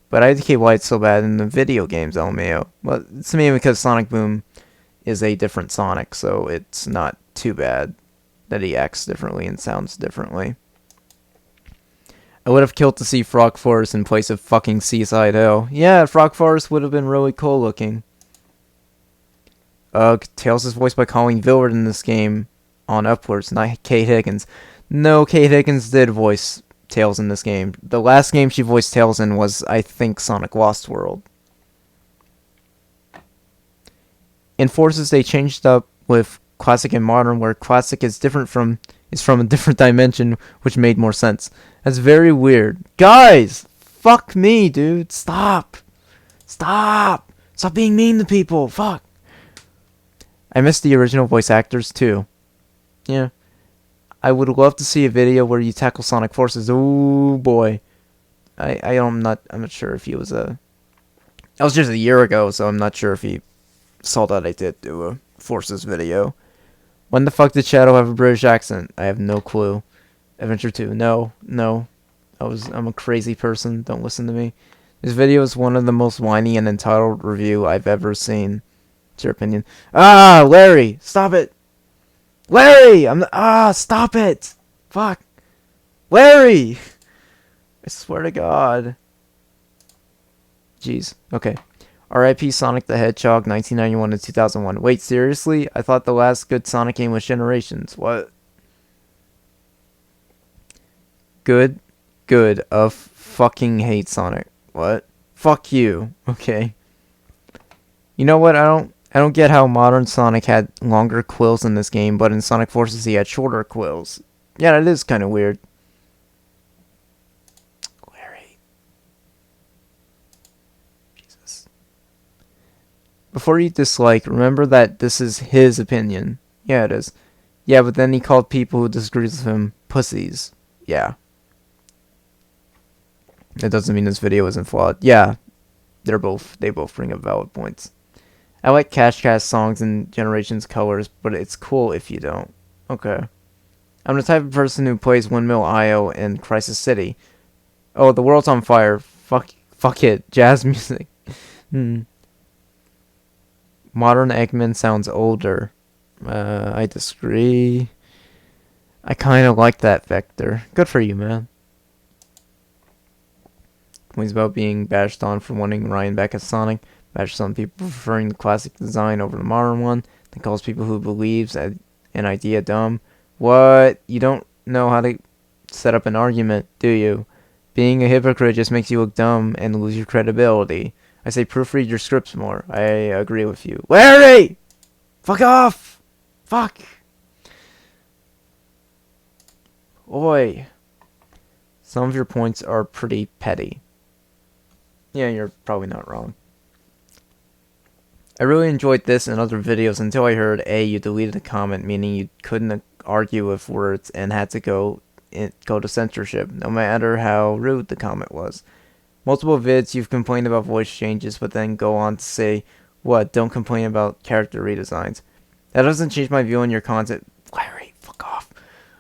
But I indicate why it's so bad in the video games, LMAO. Well, it's mainly because Sonic Boom is a different Sonic, so it's not too bad that he acts differently and sounds differently. I would have killed to see Frog Forest in place of fucking Seaside Hill. Yeah, Frog Forest would have been really cool looking. Tails is voiced by Colleen Villard in this game on Upwards, not Kate Higgins. No, Kate Higgins did voice Tails in this game. The last game she voiced Tails in was, I think, Sonic Lost World. In Forces, they changed up with Classic and Modern, where Classic is from a different dimension, which made more sense. That's very weird. Guys! Fuck me, dude. Stop being mean to people. Fuck. I miss the original voice actors, too. Yeah. I would love to see a video where you tackle Sonic Forces. Oh boy. I'm not sure if he was that was just a year ago, so I'm not sure if he saw that I did do a Forces video. When the fuck did Shadow have a British accent? I have no clue. Adventure 2. No. I'm a crazy person. Don't listen to me. This video is one of the most whiny and entitled review I've ever seen. It's your opinion. Ah, Larry! Stop it! Larry! Stop it! Fuck. Larry! I swear to God. Jeez. Okay. R.I.P. Sonic the Hedgehog, 1991 to 2001. Wait, seriously? I thought the last good Sonic game was Generations. What? Good. Good. Fucking hate Sonic. What? Fuck you. Okay. You know what? I don't get how modern Sonic had longer quills in this game, but in Sonic Forces he had shorter quills. Yeah, that is kind of weird. Larry. Jesus. Before you dislike, remember that this is his opinion. Yeah, it is. Yeah, but then he called people who disagrees with him pussies. Yeah. It doesn't mean this video isn't flawed. Yeah, they both bring up valid points. I like Cash Cast songs and Generations colors, but it's cool if you don't. Okay. I'm the type of person who plays Windmill IO and Crisis City. Oh, the world's on fire. Fuck it. Jazz music. Modern Eggman sounds older. I disagree. I kind of like that vector. Good for you, man. Complains about being bashed on for wanting Ryan back as Sonic. Bashed on people preferring the classic design over the modern one. Then calls people who believes an idea dumb. What? You don't know how to set up an argument, do you? Being a hypocrite just makes you look dumb and lose your credibility. I say proofread your scripts more. I agree with you. Larry! Fuck off! Fuck! Oi. Some of your points are pretty petty. Yeah, you're probably not wrong. I really enjoyed this and other videos until I heard A, you deleted a comment, meaning you couldn't argue with words and had to go to censorship, no matter how rude the comment was. Multiple vids you've complained about voice changes, but then go on to say, what, don't complain about character redesigns. That doesn't change my view on your content. Larry, fuck off.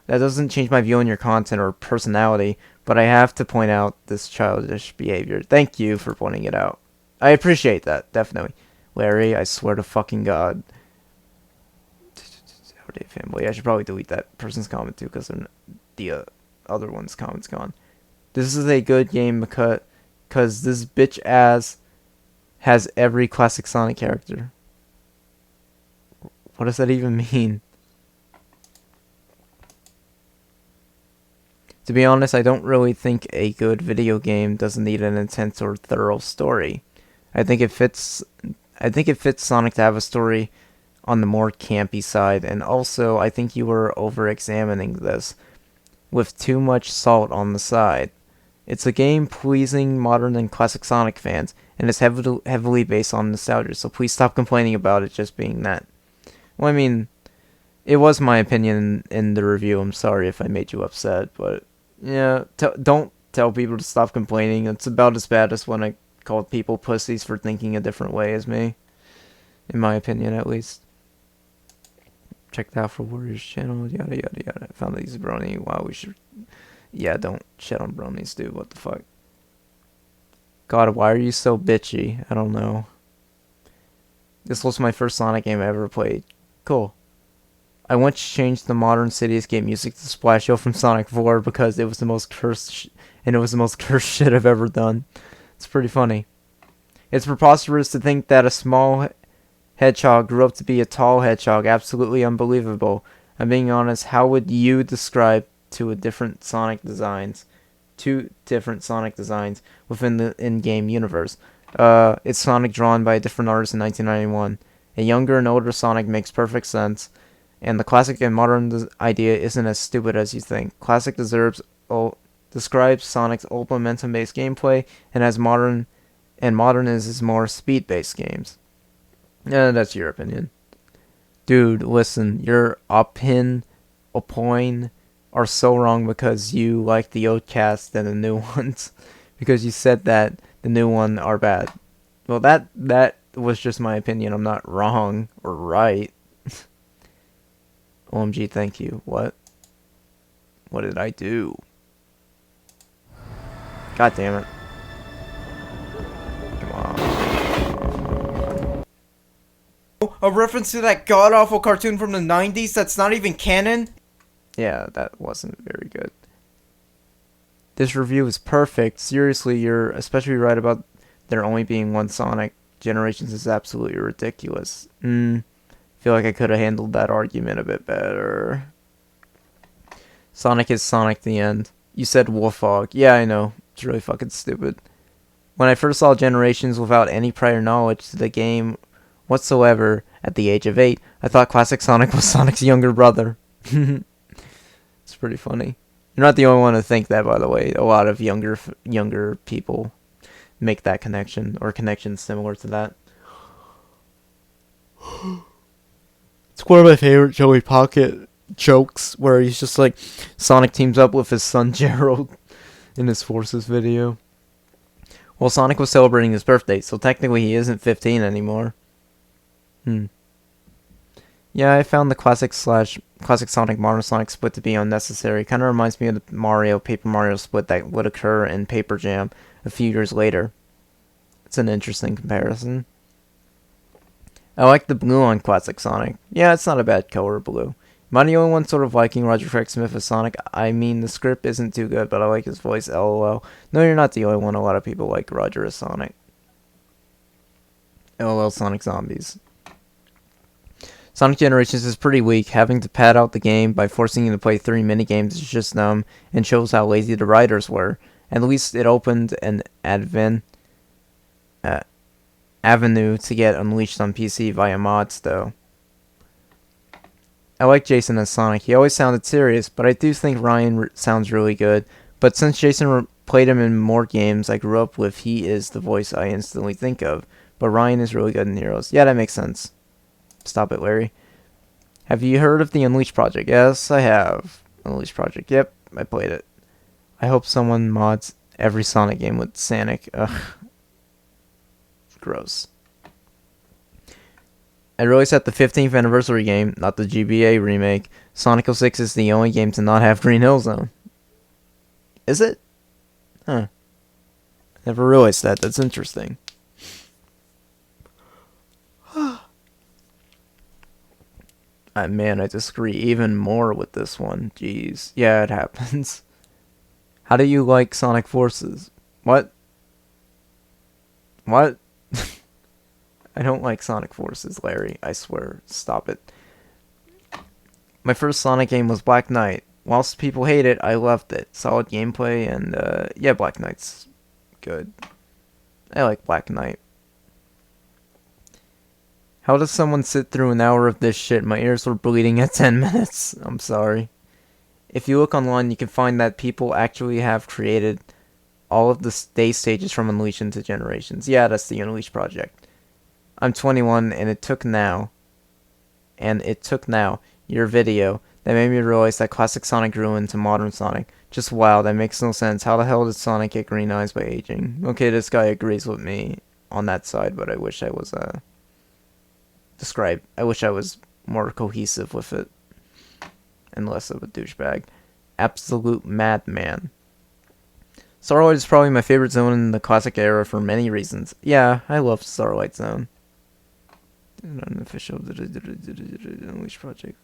That doesn't change my view on your content or personality, but I have to point out this childish behavior. Thank you for pointing it out. I appreciate that, definitely. Larry, I swear to fucking God. Everyday fanboy. I should probably delete that person's comment too, because the other one's comment's gone. This is a good game because this bitch ass has every classic Sonic character. What does that even mean? To be honest, I don't really think a good video game doesn't need an intense or thorough story. I think it fits Sonic to have a story on the more campy side, and also I think you were over-examining this with too much salt on the side. It's a game pleasing modern and classic Sonic fans, and it's heavily based on nostalgia, so please stop complaining about it just being that. Well, I mean, it was my opinion in the review. I'm sorry if I made you upset, but yeah, don't tell people to stop complaining. It's about as bad as when I called people pussies for thinking a different way as me. In my opinion, at least. Check that out for Warriors channel, yada yada yada. Found that he's a brony. Wow, we should... Yeah, don't shit on bronies, dude. What the fuck? God, why are you so bitchy? I don't know. This was my first Sonic game I ever played. Cool. I once changed the modern cityscape music to Splash Hill from Sonic 4 because it was the most cursed shit I've ever done. It's pretty funny. It's preposterous to think that a small hedgehog grew up to be a tall hedgehog. Absolutely unbelievable. I'm being honest, how would you describe two different Sonic designs within the in-game universe? It's Sonic drawn by a different artist in 1991. A younger and older Sonic makes perfect sense. And the classic and modern idea isn't as stupid as you think. Classic describes Sonic's old momentum-based gameplay, and modern is his more speed-based games. Yeah, that's your opinion. Dude, listen, your opinion are so wrong because you like the old cast and the new ones. Because you said that the new one are bad. Well, that was just my opinion. I'm not wrong or right. OMG, thank you. What? What did I do? God damn it. Come on. A reference to that god-awful cartoon from the 90s that's not even canon? Yeah, that wasn't very good. This review is perfect. Seriously, you're especially right about there only being one Sonic. Generations is absolutely ridiculous. Feel like I could have handled that argument a bit better. Sonic is Sonic, the end. You said Wolfhog. Yeah, I know. It's really fucking stupid. When I first saw Generations without any prior knowledge to the game whatsoever at the age of 8, I thought Classic Sonic was Sonic's younger brother. It's pretty funny. You're not the only one to think that, by the way. A lot of younger people make that connection, or connections similar to that. It's one of my favorite Joey Pocket jokes, where he's just like, Sonic teams up with his son Gerald in his Forces video. Well, Sonic was celebrating his birthday, so technically he isn't 15 anymore. Yeah, I found the classic Sonic Modern Sonic split to be unnecessary. Kind of reminds me of the Paper Mario split that would occur in Paper Jam a few years later. It's an interesting comparison. I like the blue on Classic Sonic. Yeah, it's not a bad color, blue. Am I the only one sort of liking Roger Craig Smith as Sonic? I mean, the script isn't too good, but I like his voice, lol. No, you're not the only one. A lot of people like Roger as Sonic. LOL Sonic Zombies. Sonic Generations is pretty weak. Having to pad out the game by forcing you to play 3 minigames is just dumb and shows how lazy the writers were. At least it opened an avenue to get unleashed on PC via mods, though. I like Jason as Sonic. He always sounded serious, but I do think Ryan sounds really good. But since Jason played him in more games I grew up with, he is the voice I instantly think of. But Ryan is really good in Heroes. Yeah, that makes sense. Stop it, Larry. Have you heard of the Unleashed Project? Yes, I have. Unleashed Project. Yep, I played it. I hope someone mods every Sonic game with Sonic. Ugh. Gross. I realized that the 15th anniversary game, not the GBA remake, Sonic 06 is the only game to not have Green Hill Zone. Is it? Huh. Never realized that. That's interesting. Man, I disagree even more with this one. Jeez. Yeah, it happens. How do you like Sonic Forces? What? What? I don't like Sonic Forces, Larry. I swear. Stop it. My first Sonic game was Black Knight. Whilst people hate it, I loved it. Solid gameplay, and yeah, Black Knight's good. I like Black Knight. How does someone sit through an hour of this shit? My ears were bleeding at 10 minutes. I'm sorry. If you look online, you can find that people actually have created all of the day stages from Unleashed into Generations. Yeah, that's the Unleashed project. I'm 21, and it took now, your video, that made me realize that classic Sonic grew into modern Sonic. Just wow, that makes no sense. How the hell did Sonic get green eyes by aging? Okay, this guy agrees with me on that side, but I wish I was, I wish I was more cohesive with it, and less of a douchebag. Absolute madman. Starlight is probably my favorite zone in the classic era for many reasons. Yeah, I love Starlight Zone. Unofficial Unleashed project.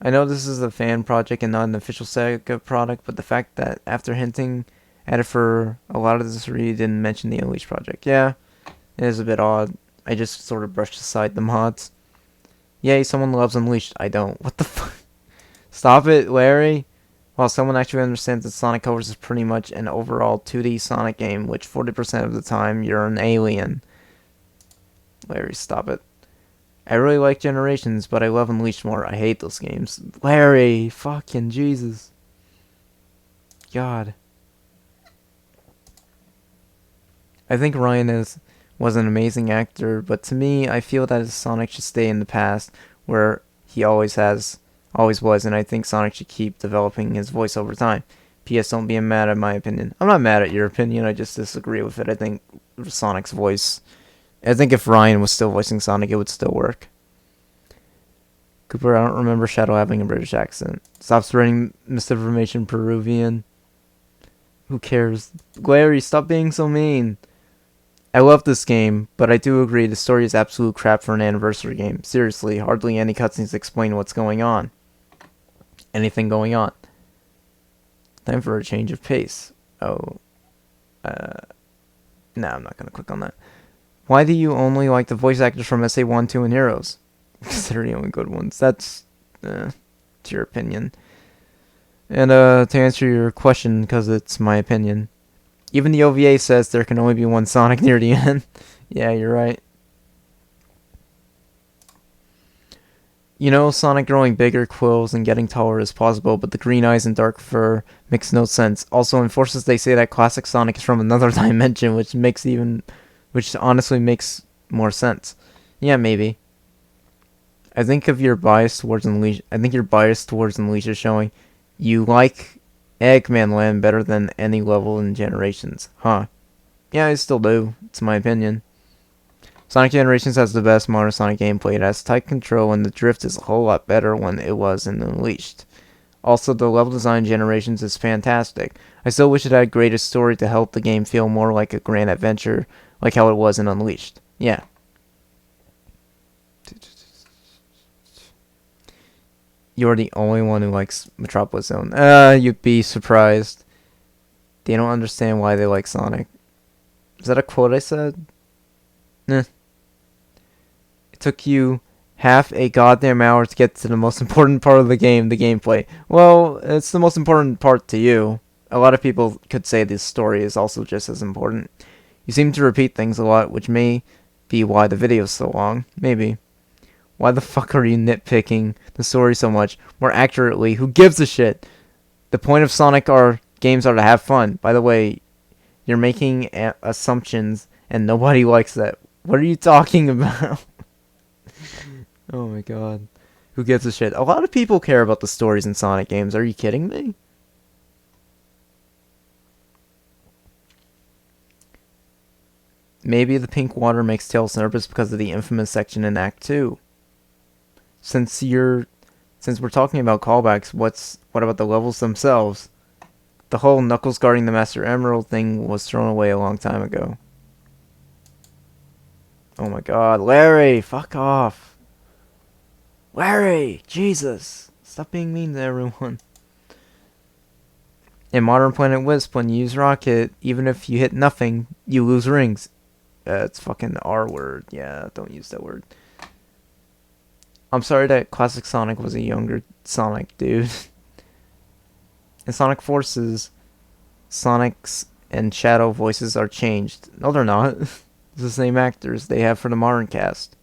I know this is a fan project and not an official Sega product, but the fact that after hinting at it for a lot of this read, didn't mention the Unleashed project. Yeah, it is a bit odd. I just sort of brushed aside the mods. Yay, someone loves Unleashed. I don't. What the fuck? Stop it, Larry. While someone actually understands that Sonic Colors is pretty much an overall 2D Sonic game, which 40% of the time you're an alien. Larry, stop it. I really like Generations, but I love Unleashed more. I hate those games. Larry, fucking Jesus. God. I think Ryan was an amazing actor, but to me, I feel that Sonic should stay in the past, where he always was, and I think Sonic should keep developing his voice over time. P.S. Don't be mad at my opinion. I'm not mad at your opinion, I just disagree with it. I think Sonic's voice... I think if Ryan was still voicing Sonic, it would still work. Cooper, I don't remember Shadow having a British accent. Stop spreading misinformation, Peruvian. Who cares? Larry, stop being so mean. I love this game, but I do agree the story is absolute crap for an anniversary game. Seriously, hardly any cutscenes explain what's going on. Anything going on. Time for a change of pace. Oh. No, I'm not going to click on that. Why do you only like the voice actors from SA1, 2, and Heroes? Because they're the only good ones. That's, it's your opinion. And to answer your question, because it's my opinion, even the OVA says there can only be one Sonic near the end. Yeah, you're right. You know, Sonic growing bigger, quills, and getting taller is possible, but the green eyes and dark fur makes no sense. Also, in Forces they say that classic Sonic is from another dimension, which honestly makes more sense. Yeah, maybe. I think if you're biased towards Unleash, I think you're biased towards Unleashed showing you like Eggman Land better than any level in Generations, huh? Yeah, I still do. It's my opinion. Sonic Generations has the best modern Sonic gameplay. It has tight control, and the drift is a whole lot better when it was in Unleashed. Also, the level design Generations is fantastic. I still wish it had a greater story to help the game feel more like a grand adventure, like how it was in Unleashed. Yeah. You're the only one who likes Metropolis Zone. You'd be surprised. They don't understand why they like Sonic. Is that a quote I said? It took you half a goddamn hour to get to the most important part of the game, the gameplay. Well, it's the most important part to you. A lot of people could say this story is also just as important. You seem to repeat things a lot, which may be why the video's so long. Maybe. Why the fuck are you nitpicking the story so much? More accurately, who gives a shit? The point of Sonic games are to have fun. By the way, you're making assumptions, and nobody likes that. What are you talking about? Oh my god. Who gives a shit? A lot of people care about the stories in Sonic games. Are you kidding me? Maybe the pink water makes Tails nervous because of the infamous section in Act 2. Since we're talking about callbacks, what about the levels themselves? The whole Knuckles guarding the Master Emerald thing was thrown away a long time ago. Oh my god, Larry, fuck off. Larry, Jesus, stop being mean to everyone. In Modern Planet Wisp, when you use Rocket, even if you hit nothing, you lose rings. It's fucking R word. Yeah, don't use that word. I'm sorry that Classic Sonic was a younger Sonic, dude. In Sonic Forces, Sonic's and Shadow voices are changed. No, they're not. It's the same actors they have for the modern cast.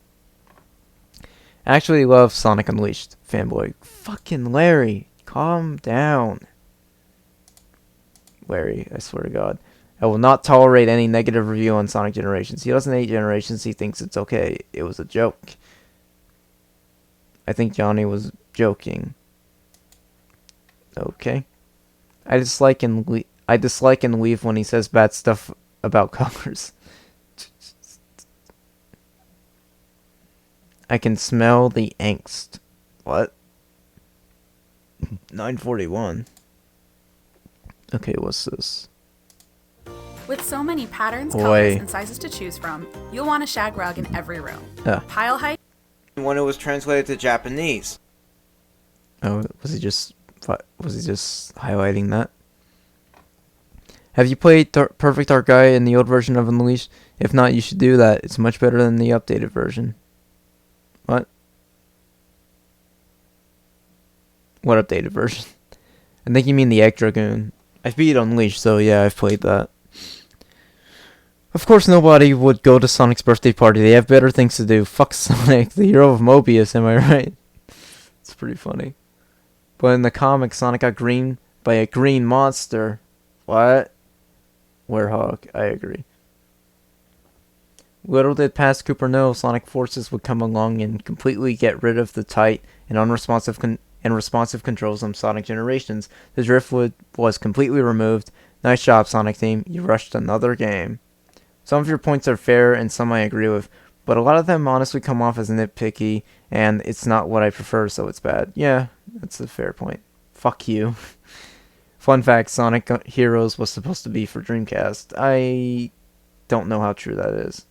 I actually love Sonic Unleashed, fanboy. Fucking Larry, calm down. Larry, I swear to God. I will not tolerate any negative review on Sonic Generations. He doesn't hate Generations, he thinks it's okay. It was a joke. I think Johnny was joking. Okay. I dislike and leave when he says bad stuff about colors. I can smell the angst. What? 941. Okay, what's this? With so many patterns, Boy. colors, and sizes to choose from, you'll want a shag rug in every room. Pile height. When it was translated to Japanese. Oh, was he just highlighting that? Have you played Perfect Dark Guy in the old version of Unleashed? If not, you should do that. It's much better than the updated version. What? What updated version? I think you mean the Egg Dragoon. I've beat Unleashed, so yeah, I've played that. Of course nobody would go to Sonic's birthday party. They have better things to do. Fuck Sonic, the hero of Mobius, am I right? It's pretty funny. But in the comic, Sonic got green by a green monster. What? Werehog, I agree. Little did past Cooper know Sonic Forces would come along and completely get rid of the tight and unresponsive responsive controls on Sonic Generations. The drift was completely removed. Nice job, Sonic team. You rushed another game. Some of your points are fair and some I agree with, but a lot of them honestly come off as nitpicky, and it's not what I prefer, so it's bad. Yeah, that's a fair point. Fuck you. Fun fact, Sonic Heroes was supposed to be for Dreamcast. I don't know how true that is.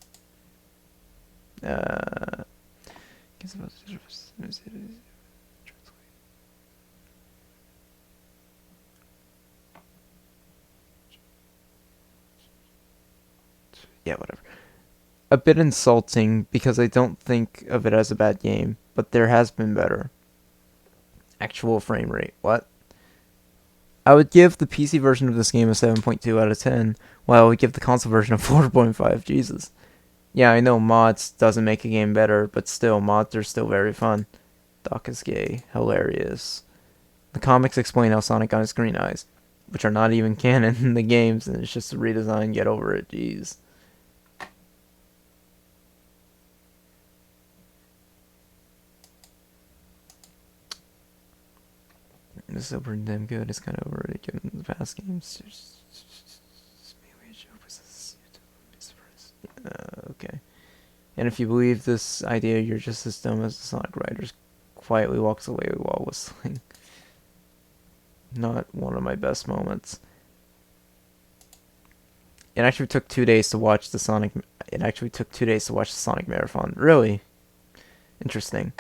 Yeah, whatever. A bit insulting because I don't think of it as a bad game, but there has been better. Actual frame rate. What? I would give the PC version of this game a 7.2 out of 10, while I would give the console version a 4.5. Jesus. Yeah, I know mods doesn't make a game better, but still, mods are still very fun. Doc is gay. Hilarious. The comics explain how Sonic got his green eyes, which are not even canon in the games, and it's just a redesign. Get over it, jeez. This is still pretty damn good. It's kind of already given the past games. Okay. And if you believe this idea, you're just as dumb as the Sonic writers. Quietly walks away while whistling. Not one of my best moments. It actually took 2 days to watch the Sonic. It actually took 2 days to watch the Sonic marathon. Really interesting.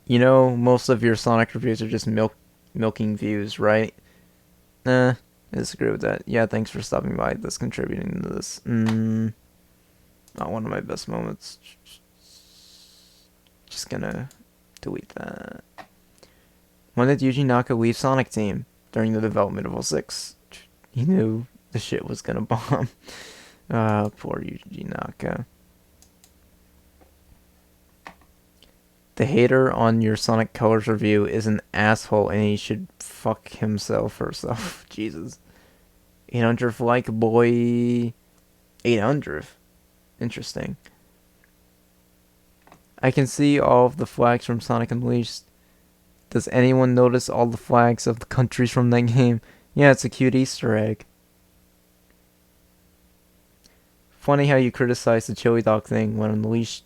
You know, most of your Sonic reviews are just milking views, right? I disagree with that. Yeah, thanks for stopping by. That's contributing to this. Not one of my best moments. Just gonna delete that. When did Yuji Naka leave Sonic Team? During the development of 06. He knew the shit was gonna bomb. Poor Yuji Naka. The hater on your Sonic Colors review is an asshole and he should fuck himself or herself. Jesus. 800 for like boy. 800. Interesting. I can see all of the flags from Sonic Unleashed. Does anyone notice all the flags of the countries from that game? Yeah, it's a cute Easter egg. Funny how you criticize the chili dog thing when Unleashed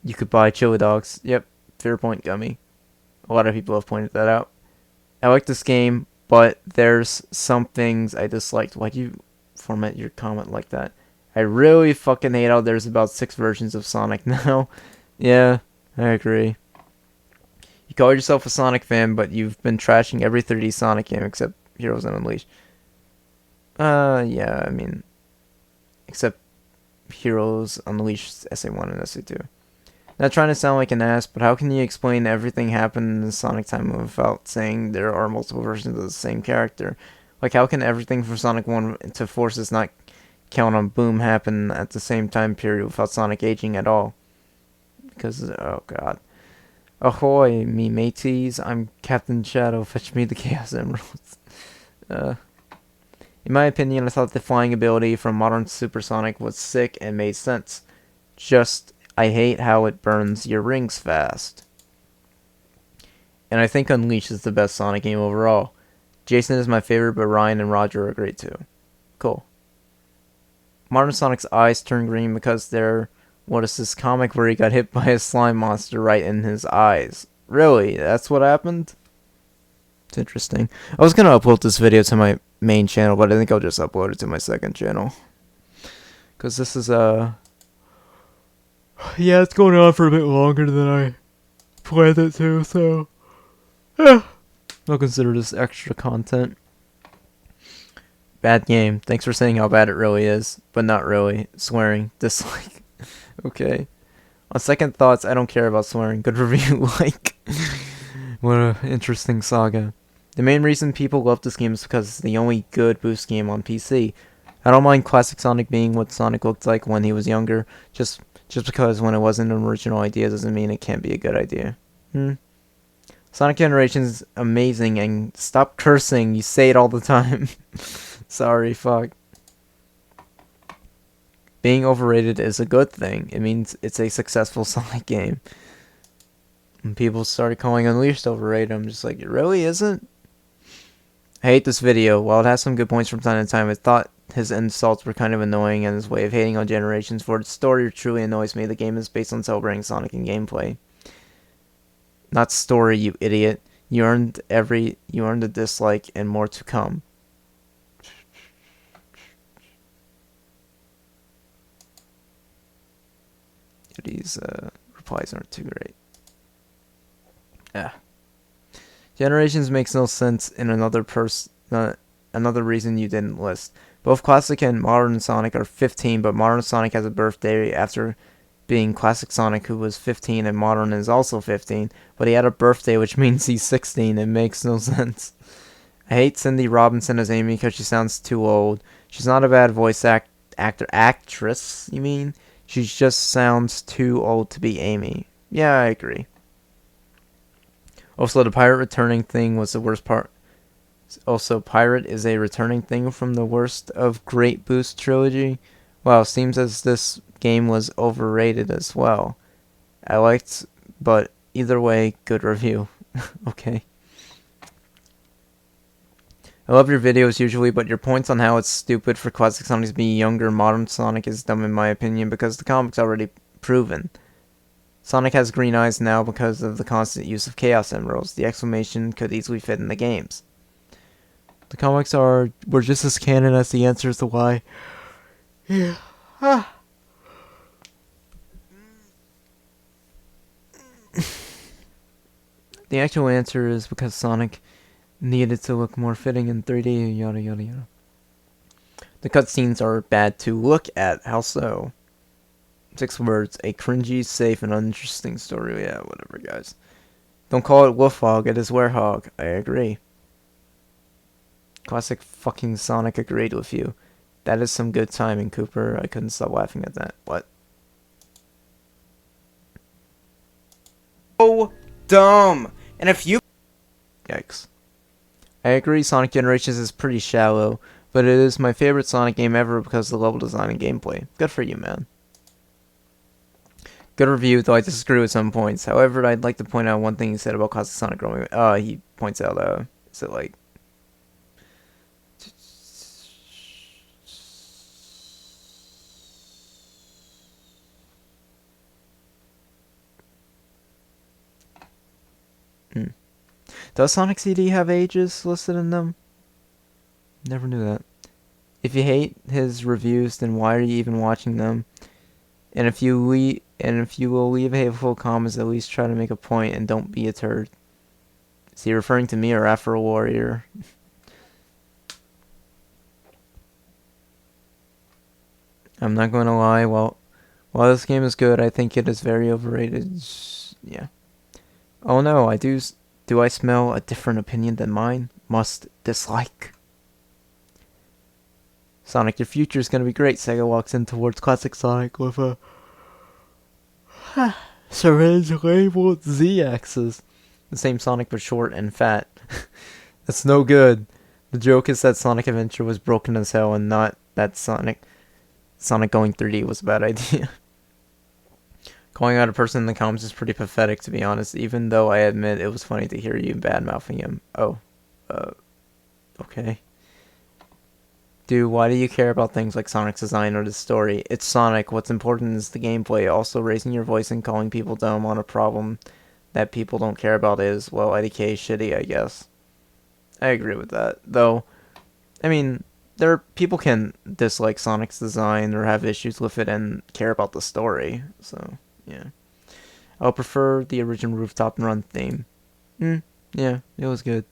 you could buy chili dogs. Yep, fair point, Gummy. A lot of people have pointed that out. I like this game, but there's some things I disliked. Why'd you format your comment like that? I really fucking hate how there's about 6 versions of Sonic now. Yeah, I agree. You call yourself a Sonic fan, but you've been trashing every 3D Sonic game except Heroes and Unleashed. Yeah, I mean, except Heroes Unleashed SA1 and SA2. Not trying to sound like an ass, but how can you explain everything happened in the Sonic time without saying there are multiple versions of the same character? Like, how can everything from Sonic 1 to Forces not count on Boom happen at the same time period without Sonic aging at all? Because, oh god. Ahoy, me mateys, I'm Captain Shadow, fetch me the Chaos Emeralds. In my opinion, I thought the flying ability from modern Super Sonic was sick and made sense. Just, I hate how it burns your rings fast. And I think Unleashed is the best Sonic game overall. Jason is my favorite, but Ryan and Roger are great too. Cool. Modern Sonic's eyes turn green because they're... What is this comic where he got hit by a slime monster right in his eyes? Really? That's what happened? It's interesting. I was gonna upload this video to my main channel, but I think I'll just upload it to my second channel. Because this is, yeah, it's going on for a bit longer than I planned it to, so... Yeah. I'll consider this extra content. Bad game. Thanks for saying how bad it really is, but not really. Swearing. Dislike. Okay. On second thoughts, I don't care about swearing. Good review, like. What a interesting saga. The main reason people love this game is because it's the only good boost game on PC. I don't mind classic Sonic being what Sonic looked like when he was younger. Just because when it wasn't an original idea doesn't mean it can't be a good idea. Sonic Generations amazing, and stop cursing. You say it all the time. Sorry, fuck. Being overrated is a good thing. It means it's a successful Sonic game. When people started calling Unleashed overrated, I'm just like, it really isn't? I hate this video. While it has some good points from time to time, I thought his insults were kind of annoying, and his way of hating on Generations for its story truly annoys me. The game is based on celebrating Sonic and gameplay. Not story, you idiot. You earned a dislike and more to come. These replies aren't too great. Generations makes no sense in another reason you didn't list. Both Classic and Modern Sonic are 15, but Modern Sonic has a birthday after being Classic Sonic, who was 15, and Modern is also 15, but he had a birthday, which means he's 16. It makes no sense. I hate Cindy Robinson as Amy because she sounds too old. She's not a bad voice actress, you mean? She just sounds too old to be Amy. Yeah, I agree. Also, the pirate returning thing was the worst part. Also, pirate is a returning thing from the worst of Great Boost trilogy. Wow, seems as this game was overrated as well. I liked, but either way, good review. Okay. I love your videos usually, but your points on how it's stupid for classic Sonic to be younger modern Sonic is dumb in my opinion because the comic's already proven. Sonic has green eyes now because of the constant use of Chaos Emeralds. The explanation could easily fit in the games. The comics were just as canon as the answers to why. Yeah. The actual answer is because Sonic needed to look more fitting in 3D, yada yada yada. The cutscenes are bad to look at. How so? 6 words. A cringy, safe, and uninteresting story. Yeah, whatever, guys. Don't call it Wolfhog, it is Werehog. I agree. Classic fucking Sonic agreed with you. That is some good timing, Cooper. I couldn't stop laughing at that. What? So dumb. And if you... Yikes. I agree Sonic Generations is pretty shallow, but it is my favorite Sonic game ever because of the level design and gameplay. Good for you, man. Good review, though I disagree with some points. However, I'd like to point out one thing he said about Classic Sonic growing. He points out, is it like... Does Sonic CD have ages listed in them? Never knew that. If you hate his reviews, then why are you even watching them? And if you will leave hateful comments, at least try to make a point and don't be a turd. Is he referring to me or Afro Warrior? I'm not going to lie. While this game is good, I think it is very overrated. Yeah. Oh no, do I smell a different opinion than mine? Must dislike. Sonic, your future is going to be great. Sega walks in towards classic Sonic with a syringe labeled Z-axis. The same Sonic but short and fat. That's no good. The joke is that Sonic Adventure was broken as hell and not that Sonic going 3D was a bad idea. Calling out a person in the comments is pretty pathetic, to be honest, even though I admit it was funny to hear you bad-mouthing him. Oh. Okay. Dude, why do you care about things like Sonic's design or the story? It's Sonic. What's important is the gameplay. Also, raising your voice and calling people dumb on a problem that people don't care about is, well, IDK shitty, I guess. I agree with that. Though, I mean, people can dislike Sonic's design or have issues with it and care about the story, so... Yeah. I'll prefer the original Rooftop Run theme. Yeah, it was good.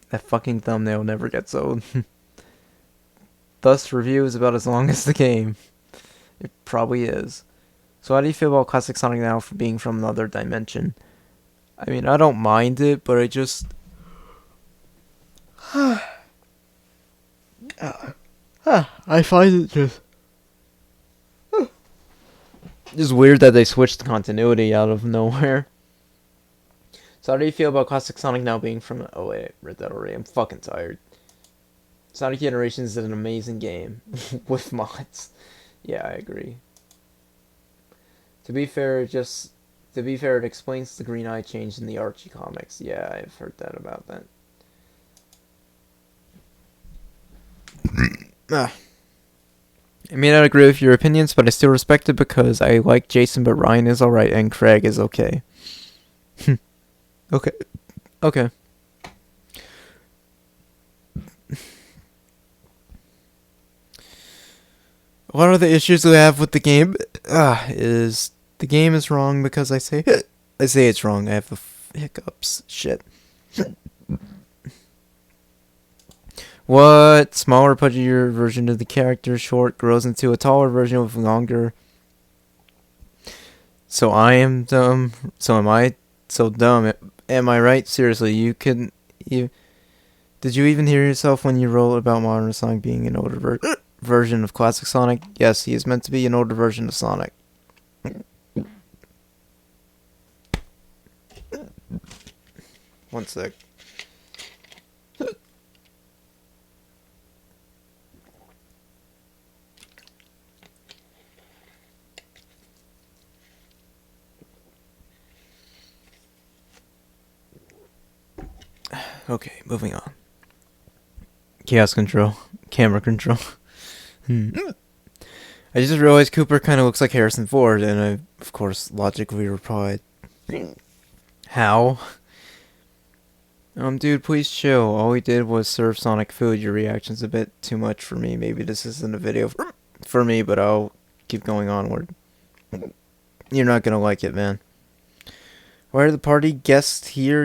That fucking thumbnail never gets old. Thus, review is about as long as the game. It probably is. So how do you feel about Classic Sonic now for being from another dimension? I mean, I don't mind it, but I just... I find it just weird that they switched continuity out of nowhere. So how do you feel about Classic Sonic now being from... Oh wait, I read that already. I'm fucking tired. Sonic Generations is an amazing game. With mods. Yeah, I agree. To be fair, it explains the green eye change in the Archie comics. Yeah, I've heard that about that. I may not agree with your opinions, but I still respect it because I like Jason, but Ryan is alright and Craig is okay. Okay. One of the issues we have with the game is the game is wrong because I say it's wrong. I have the hiccups. Shit. What? Smaller, pudgier version of the character, short, grows into a taller version with longer. So I am dumb. So am I so dumb? Am I right? Seriously, do Did you even hear yourself when you wrote about Modern Sonic being an older version of classic Sonic? Yes, he is meant to be an older version of Sonic. One sec. Okay, moving on. Chaos control. Camera control. I just realized Cooper kind of looks like Harrison Ford, and I, of course, logically replied, how? Dude, please chill. All we did was serve Sonic food. Your reaction's a bit too much for me. Maybe this isn't a video for me, but I'll keep going onward. You're not gonna like it, man. Why are the party guests here?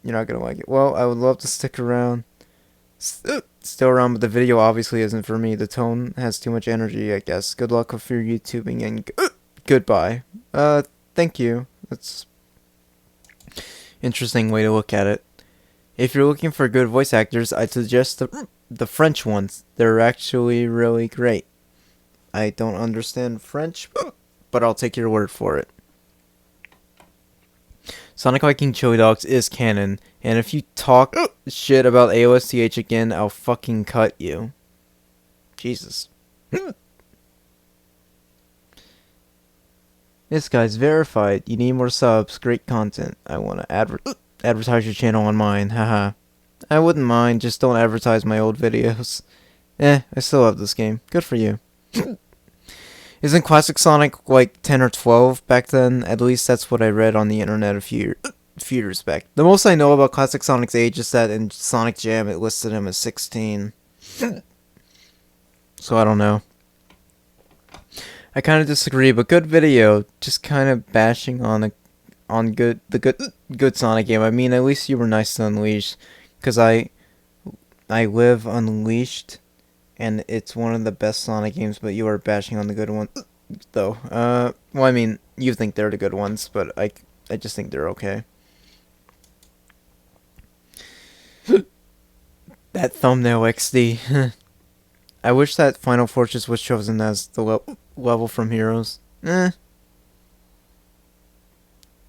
You're not gonna like it. Well, I would love to stick around. Still around, but the video obviously isn't for me. The tone has too much energy, I guess. Good luck with your YouTubing and goodbye. Thank you. That's interesting way to look at it. If you're looking for good voice actors, I'd suggest the French ones. They're actually really great. I don't understand French, but I'll take your word for it. Sonic Viking Chili Dogs is canon, and if you talk shit about AOSTH again, I'll fucking cut you. Jesus. This guy's verified. You need more subs. Great content. I want to advertise your channel on mine. Haha. I wouldn't mind. Just don't advertise my old videos. I still love this game. Good for you. Isn't Classic Sonic like 10 or 12 back then? At least that's what I read on the internet a few years back. The most I know about Classic Sonic's age is that in Sonic Jam it listed him as 16. So I don't know. I kind of disagree, but good video. Just kind of bashing on the good Sonic game. I mean, at least you were nice to Unleashed, because I live Unleashed, and it's one of the best Sonic games. But you are bashing on the good one, though. Well, I mean, you think they're the good ones, but I just think they're okay. That thumbnail XD. I wish that Final Fortress was chosen as the level from Heroes. You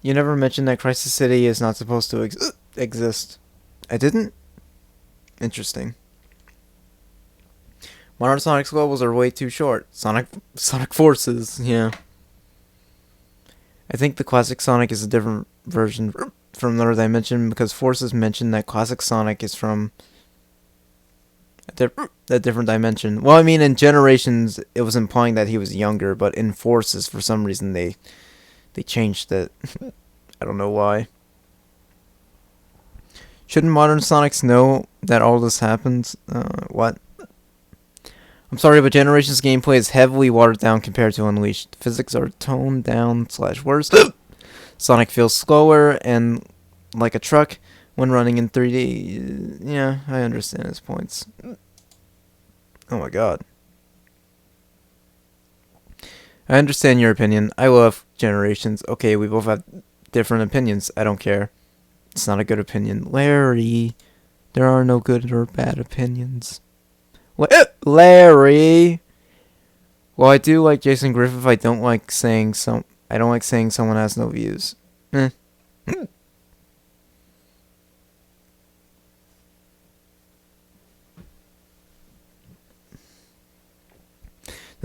never mentioned that Crisis City is not supposed to exist. I didn't? Interesting. Modern Sonic's levels are way too short. Sonic Forces, yeah. I think the classic Sonic is a different version from the other I mentioned, because Forces mentioned that classic Sonic is from a different dimension. Well, I mean, in Generations, it was implying that he was younger, but in Forces, for some reason, they changed it. I don't know why. Shouldn't modern Sonics know that all this happens? What? I'm sorry, but Generations gameplay is heavily watered down compared to Unleashed. Physics are toned down / worse. Sonic feels slower and like a truck when running in 3D. Yeah, I understand his points. Oh my god. I understand your opinion. I love Generations. Okay, we both have different opinions. I don't care. It's not a good opinion. Larry, there are no good or bad opinions. Larry! Well, I do like Jason Griffith. I don't like saying someone has no views. The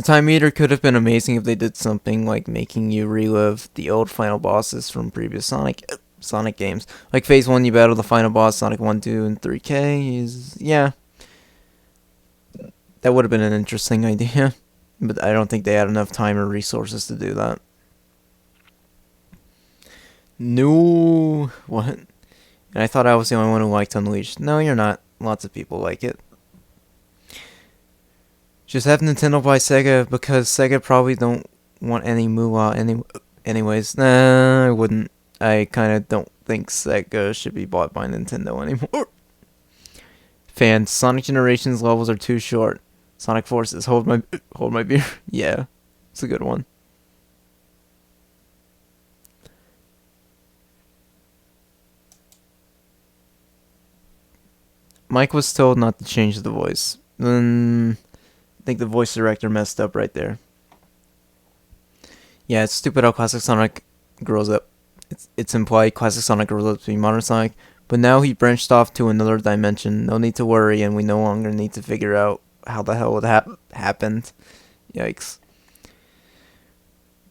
time meter could have been amazing if they did something like making you relive the old final bosses from previous Sonic games. Like Phase 1, you battle the final boss, Sonic 1, 2, and 3K. Yeah. That would have been an interesting idea. But I don't think they had enough time or resources to do that. No. What? And I thought I was the only one who liked Unleashed. No, you're not. Lots of people like it. Just have Nintendo buy Sega, because Sega probably don't want any moolah anyways. Nah, I wouldn't. I kind of don't think Sega should be bought by Nintendo anymore. Fans, Sonic Generations levels are too short. Sonic Forces, hold my beer. Yeah, it's a good one. Mike was told not to change the voice. Then I think the voice director messed up right there. Yeah, it's stupid how Classic Sonic grows up. It's implied Classic Sonic grows up to be Modern Sonic, but now he branched off to another dimension. No need to worry, and we no longer need to figure out how the hell it happened. Yikes.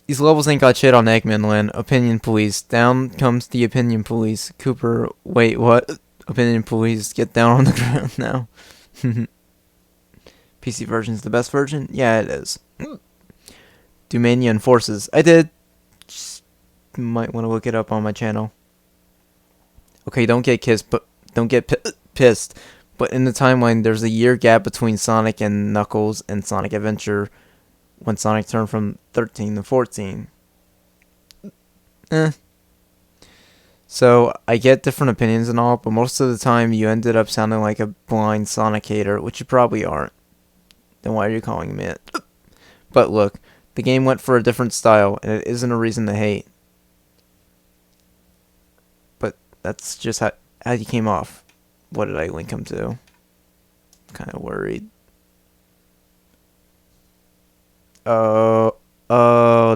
These levels ain't got shit on Eggman Land. Opinion police. Down comes the opinion police. Cooper, wait, what? Opinion police, get down on the ground now. PC version's the best version? Yeah, it is. Dumania Enforces. I did. Just might want to look it up on my channel. Okay, don't get kissed, but don't get pissed. But in the timeline, there's a year gap between Sonic and Knuckles and Sonic Adventure when Sonic turned from 13 to 14. So, I get different opinions and all, but most of the time you ended up sounding like a blind Sonic hater, which you probably aren't. Then why are you calling me it? But look, the game went for a different style, and it isn't a reason to hate. But that's just how you came off. What did I link him to? Kind of worried. Oh,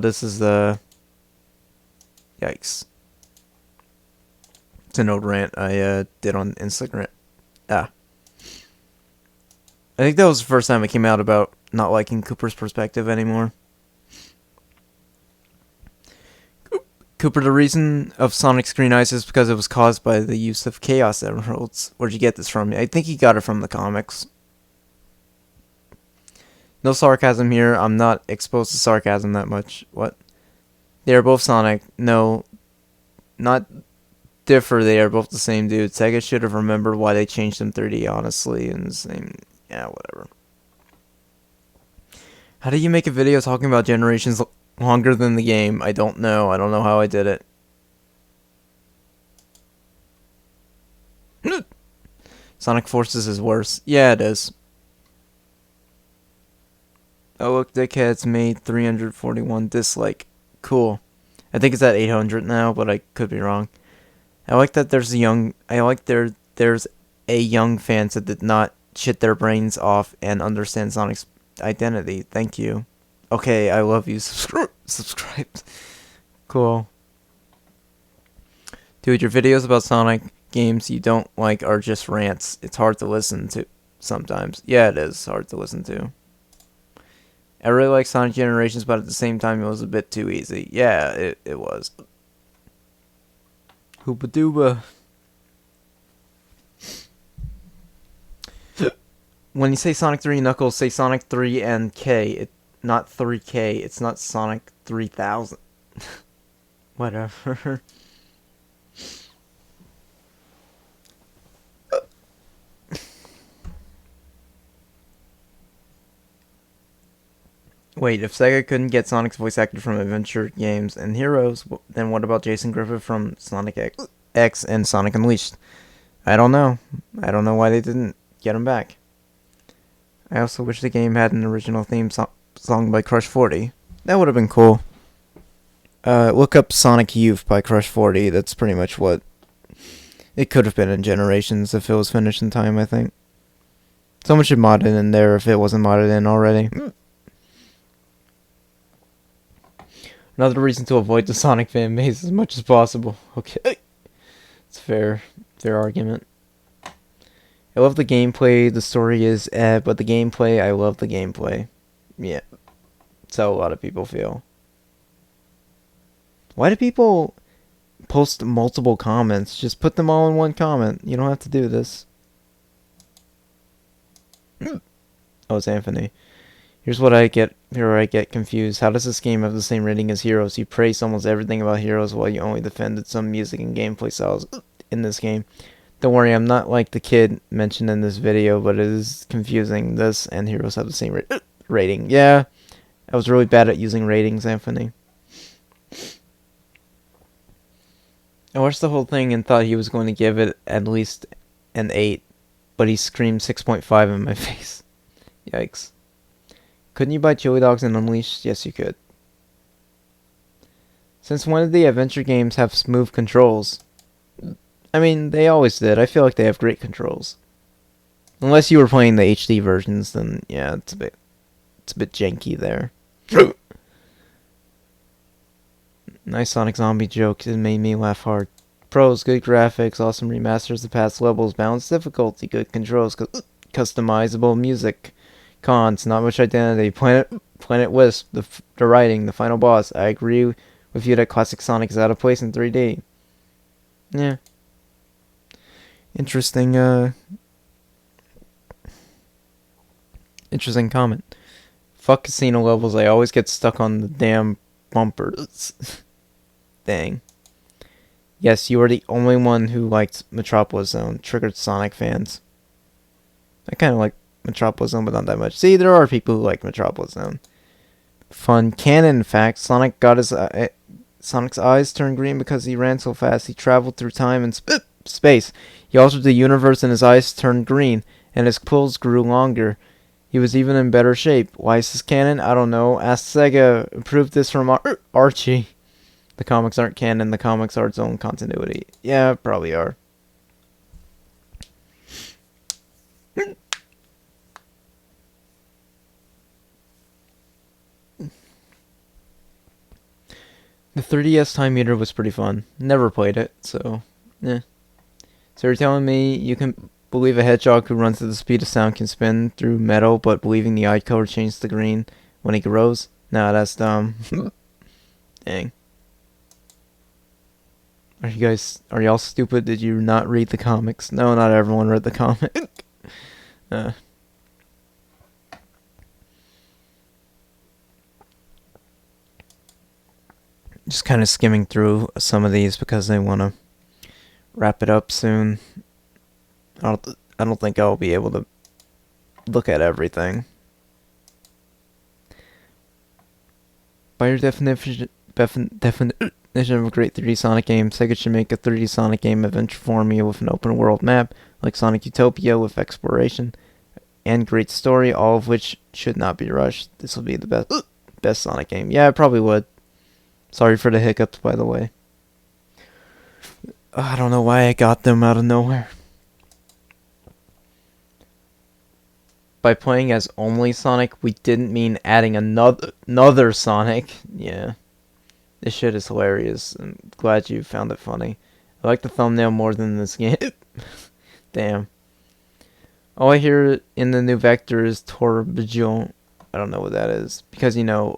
this is the... Yikes. It's an old rant I did on Instagram. I think that was the first time it came out about not liking Cooper's perspective anymore. Cooper, the reason of Sonic's green eyes is because it was caused by the use of Chaos Emeralds. Where'd you get this from? I think he got it from the comics. No sarcasm here. I'm not exposed to sarcasm that much. What? They are both Sonic. No, not differ. They are both the same dude. Sega should have remembered why they changed them 3D, honestly. And the same... Yeah, whatever. How do you make a video talking about generations longer than the game? I don't know. I don't know how I did it. Sonic Forces is worse. Yeah, it is. Oh, look, Dickhead's made 341 dislike. Cool. I think it's at 800 now, but I could be wrong. I like that there's there's a young fans that did not shit their brains off and understand Sonic's identity. Thank you. Okay, I love you. Subscribed. Cool. Dude, your videos about Sonic games you don't like are just rants. It's hard to listen to sometimes. Yeah, it is hard to listen to. I really like Sonic Generations, but at the same time, it was a bit too easy. Yeah, it was. Hoopa dooba. When you say Sonic 3 Knuckles, say Sonic 3 and K. Not 3K. It's not Sonic 3000. Whatever. Wait, if Sega couldn't get Sonic's voice actor from Adventure Games and Heroes, then what about Jason Griffith from Sonic X and Sonic Unleashed? I don't know. I don't know why they didn't get him back. I also wish the game had an original theme song by Crush 40. That would have been cool. Look up Sonic Youth by Crush 40. That's pretty much what it could have been in Generations if it was finished in time, I think. Someone should mod it in there if it wasn't modded in already. Another reason to avoid the Sonic fan base as much as possible. Okay. It's a fair argument. I love the gameplay, the story is but the gameplay, I love the gameplay. Yeah. That's how a lot of people feel. Why do people post multiple comments? Just put them all in one comment. You don't have to do this. Oh, it's Anthony. Here's what I get. Here I get confused. How does this game have the same rating as Heroes? You praised almost everything about Heroes while you only defended some music and gameplay styles in this game. Don't worry, I'm not like the kid mentioned in this video, but it is confusing. This and Heroes have the same rating. Yeah, I was really bad at using ratings, Anthony. I watched the whole thing and thought he was going to give it at least an 8, but he screamed 6.5 in my face. Yikes. Couldn't you buy chili dogs in Unleashed? Yes, you could. Since when did the adventure games have smooth controls? I mean, they always did. I feel like they have great controls. Unless you were playing the HD versions, then yeah, it's a bit janky there. Nice Sonic Zombie joke. It made me laugh hard. Pros, good graphics, awesome remasters of past levels, balanced difficulty, good controls, customizable music. Cons, not much identity. Planet Wisp, the writing, the final boss. I agree with you that classic Sonic is out of place in 3D. Yeah. Interesting, interesting comment. Fuck casino levels, I always get stuck on the damn bumpers. Dang. Yes, you are the only one who liked Metropolis Zone. Triggered Sonic fans. I kind of like Metropolis Zone, but not that much. See, there are people who like Metropolis Zone. Fun canon fact: Sonic got his Sonic's eyes turned green because he ran so fast. He traveled through time and space. He altered the universe, and his eyes turned green, and his quills grew longer. He was even in better shape. Why is this canon? I don't know. Ask Sega. Proved this from Archie. The comics aren't canon. The comics are its own continuity. Yeah, probably are. The 3DS Time Meter was pretty fun. Never played it, so eh. So you're telling me you can believe a hedgehog who runs at the speed of sound can spin through metal, but believing the eye color changes to green when he grows? Nah, that's dumb. Dang. Are y'all stupid? Did you not read the comics? No, not everyone read the comic. Just kind of skimming through some of these because they want to wrap it up soon. I don't think I'll be able to look at everything. By your definition of a great 3D Sonic game, Sega should make a 3D Sonic game adventure formula with an open world map, like Sonic Utopia with exploration and great story, all of which should not be rushed. This will be the best Sonic game. Yeah, it probably would. Sorry for the hiccups, by the way. I don't know why I got them out of nowhere. By playing as only Sonic, we didn't mean adding another Sonic. Yeah. This shit is hilarious. I'm glad you found it funny. I like the thumbnail more than this game. Damn. All I hear in the new vector is tourbillon. I don't know what that is. Because, you know,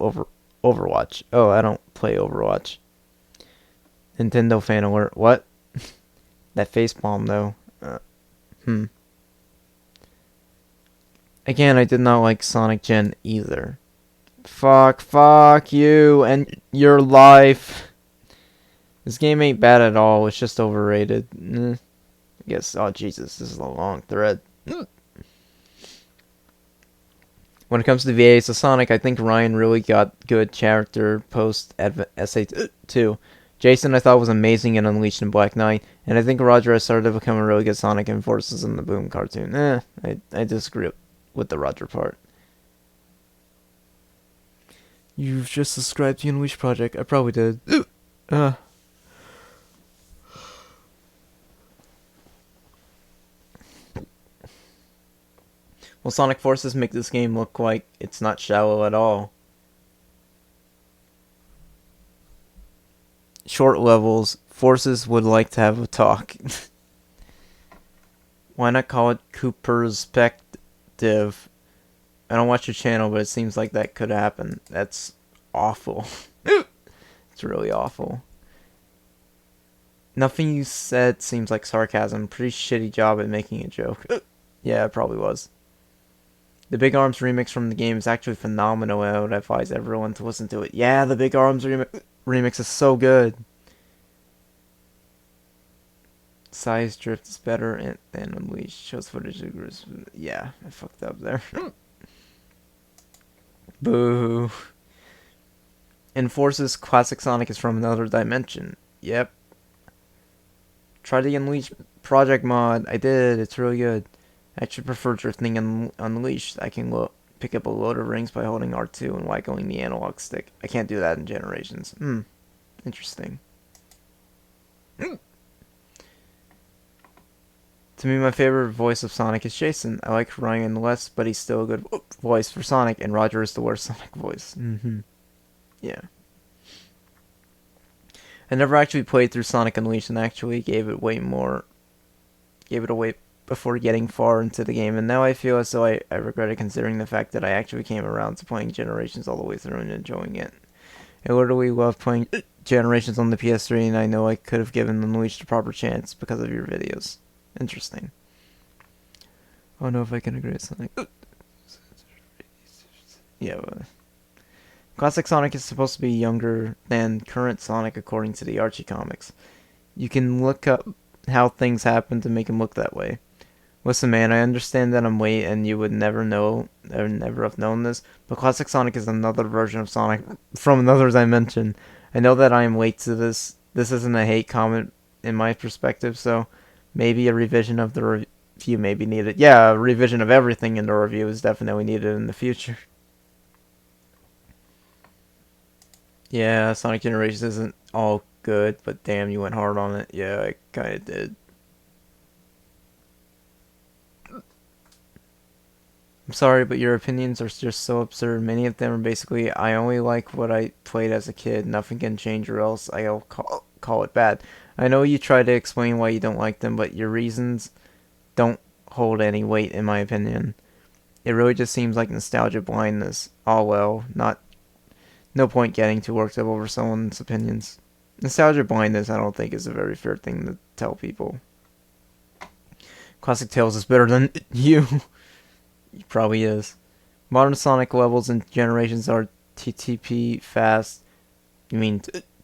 Overwatch. Oh, I don't play Overwatch. Nintendo fan alert. What? That facepalm, though. Again, I did not like Sonic Gen either. Fuck you and your life. This game ain't bad at all. It's just overrated. I guess. Oh, Jesus. This is a long thread. When it comes to VAs of Sonic, I think Ryan really got good character post SA2. Jason I thought was amazing in Unleashed and Black Knight, and I think Roger has started to become a really good Sonic in Forces in the Boom cartoon. I disagree with the Roger part. You've just subscribed to Unleashed Project. I probably did. Well, Sonic Forces make this game look like it's not shallow at all. Short levels. Forces would like to have a talk. Why not call it Cooper's Perspective? I don't watch your channel, but it seems like that could happen. That's awful. It's really awful. Nothing you said seems like sarcasm. Pretty shitty job at making a joke. Yeah, it probably was. The Big Arms remix from the game is actually phenomenal, and I would advise everyone to listen to it. Yeah, the Big Arms remix is so good. Size Drift is better than Unleashed. Shows footage of Gris. Yeah, I fucked up there. Boo. Enforces classic Sonic is from another dimension. Yep. Try the Unleashed Project mod. I did. It's really good. I actually prefer drifting Unleashed. I can pick up a load of rings by holding R2 and wiggling the analog stick. I can't do that in Generations. Interesting. To me, my favorite voice of Sonic is Jason. I like Ryan less, but he's still a good voice for Sonic, and Roger is the worst Sonic voice. Yeah. I never actually played through Sonic Unleashed and actually gave it away before getting far into the game, and now I feel as though I regret it considering the fact that I actually came around to playing Generations all the way through and enjoying it. I literally love playing Generations on the PS3, and I know I could have given Unleashed a proper chance because of your videos. Interesting. I don't know if I can agree with something. Yeah, Classic Sonic is supposed to be younger than current Sonic according to the Archie comics. You can look up how things happen to make him look that way. Listen, man, I understand that I'm late and you would never know, or never have known this, but Classic Sonic is another version of Sonic from another dimension. I know that I am late to this. This isn't a hate comment in my perspective, so maybe a revision of the review may be needed. Yeah, a revision of everything in the review is definitely needed in the future. Yeah, Sonic Generations isn't all good, but damn, you went hard on it. Yeah, I kinda did. I'm sorry, but your opinions are just so absurd. Many of them are basically, I only like what I played as a kid. Nothing can change or else I'll call it bad. I know you try to explain why you don't like them, but your reasons don't hold any weight in my opinion. It really just seems like nostalgia blindness. Oh well, no point getting too worked up over someone's opinions. Nostalgia blindness I don't think is a very fair thing to tell people. Classic Tales is better than you. He probably is. Modern Sonic levels and Generations are TTP fast. You mean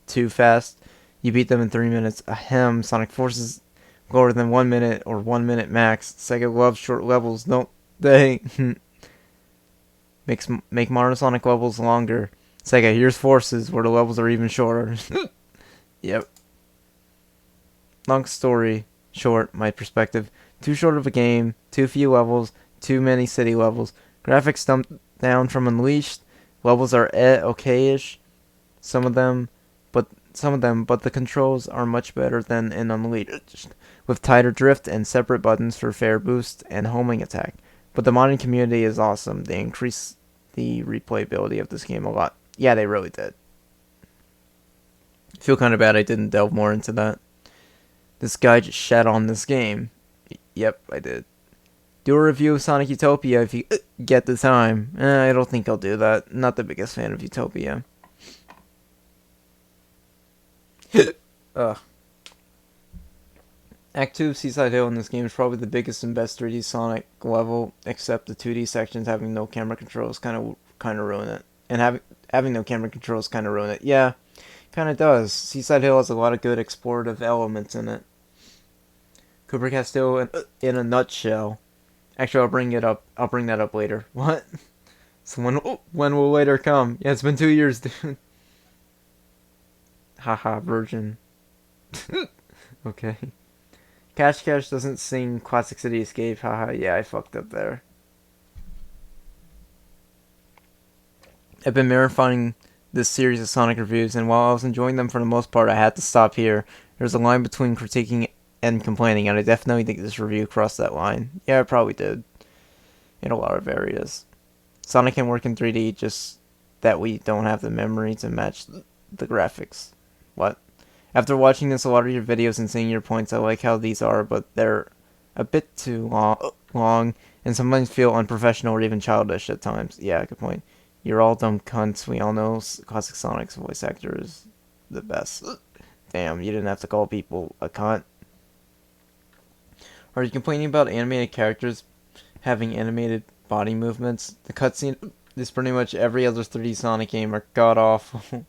too fast? You beat them in 3 minutes. Ahem. Sonic Forces lower than 1 minute or 1 minute max. Sega loves short levels, don't they? Make Modern Sonic levels longer. Sega, here's Forces where the levels are even shorter. Yep. Long story short, my perspective. Too short of a game, too few levels, too many city levels. Graphics dumped down from Unleashed. Levels are okay-ish. Some of them, but the controls are much better than in Unleashed, with tighter drift and separate buttons for fair boost and homing attack. But the modding community is awesome. They increase the replayability of this game a lot. Yeah, they really did. I feel kind of bad I didn't delve more into that. This guy just shat on this game. Yep, I did. Do a review of Sonic Utopia if you get the time. I don't think I'll do that. Not the biggest fan of Utopia. Ugh. Act 2 of Seaside Hill in this game is probably the biggest and best 3D Sonic level, except the 2D sections having no camera controls kind of ruin it. And having no camera controls kind of ruin it. Yeah, kind of does. Seaside Hill has a lot of good explorative elements in it. Cooper Castillo in a nutshell. Actually, I'll bring that up later. What? So when will later come? Yeah, it's been 2 years, dude. Haha, virgin. Okay. Cash doesn't sing Classic City Escape. Haha, yeah, I fucked up there. I've been marathoning this series of Sonic reviews, and while I was enjoying them for the most part, I had to stop here. There's a line between critiquing and complaining, and I definitely think this review crossed that line. Yeah, it probably did. In a lot of areas. Sonic can work in 3D, just that we don't have the memory to match the graphics. What? After watching this, a lot of your videos and seeing your points, I like how these are, but they're a bit too long and sometimes feel unprofessional or even childish at times. Yeah, good point. You're all dumb cunts. We all know Classic Sonic's voice actor is the best. Damn, you didn't have to call people a cunt. Are you complaining about animated characters having animated body movements? The cutscene is pretty much every other 3D Sonic game are god-awful.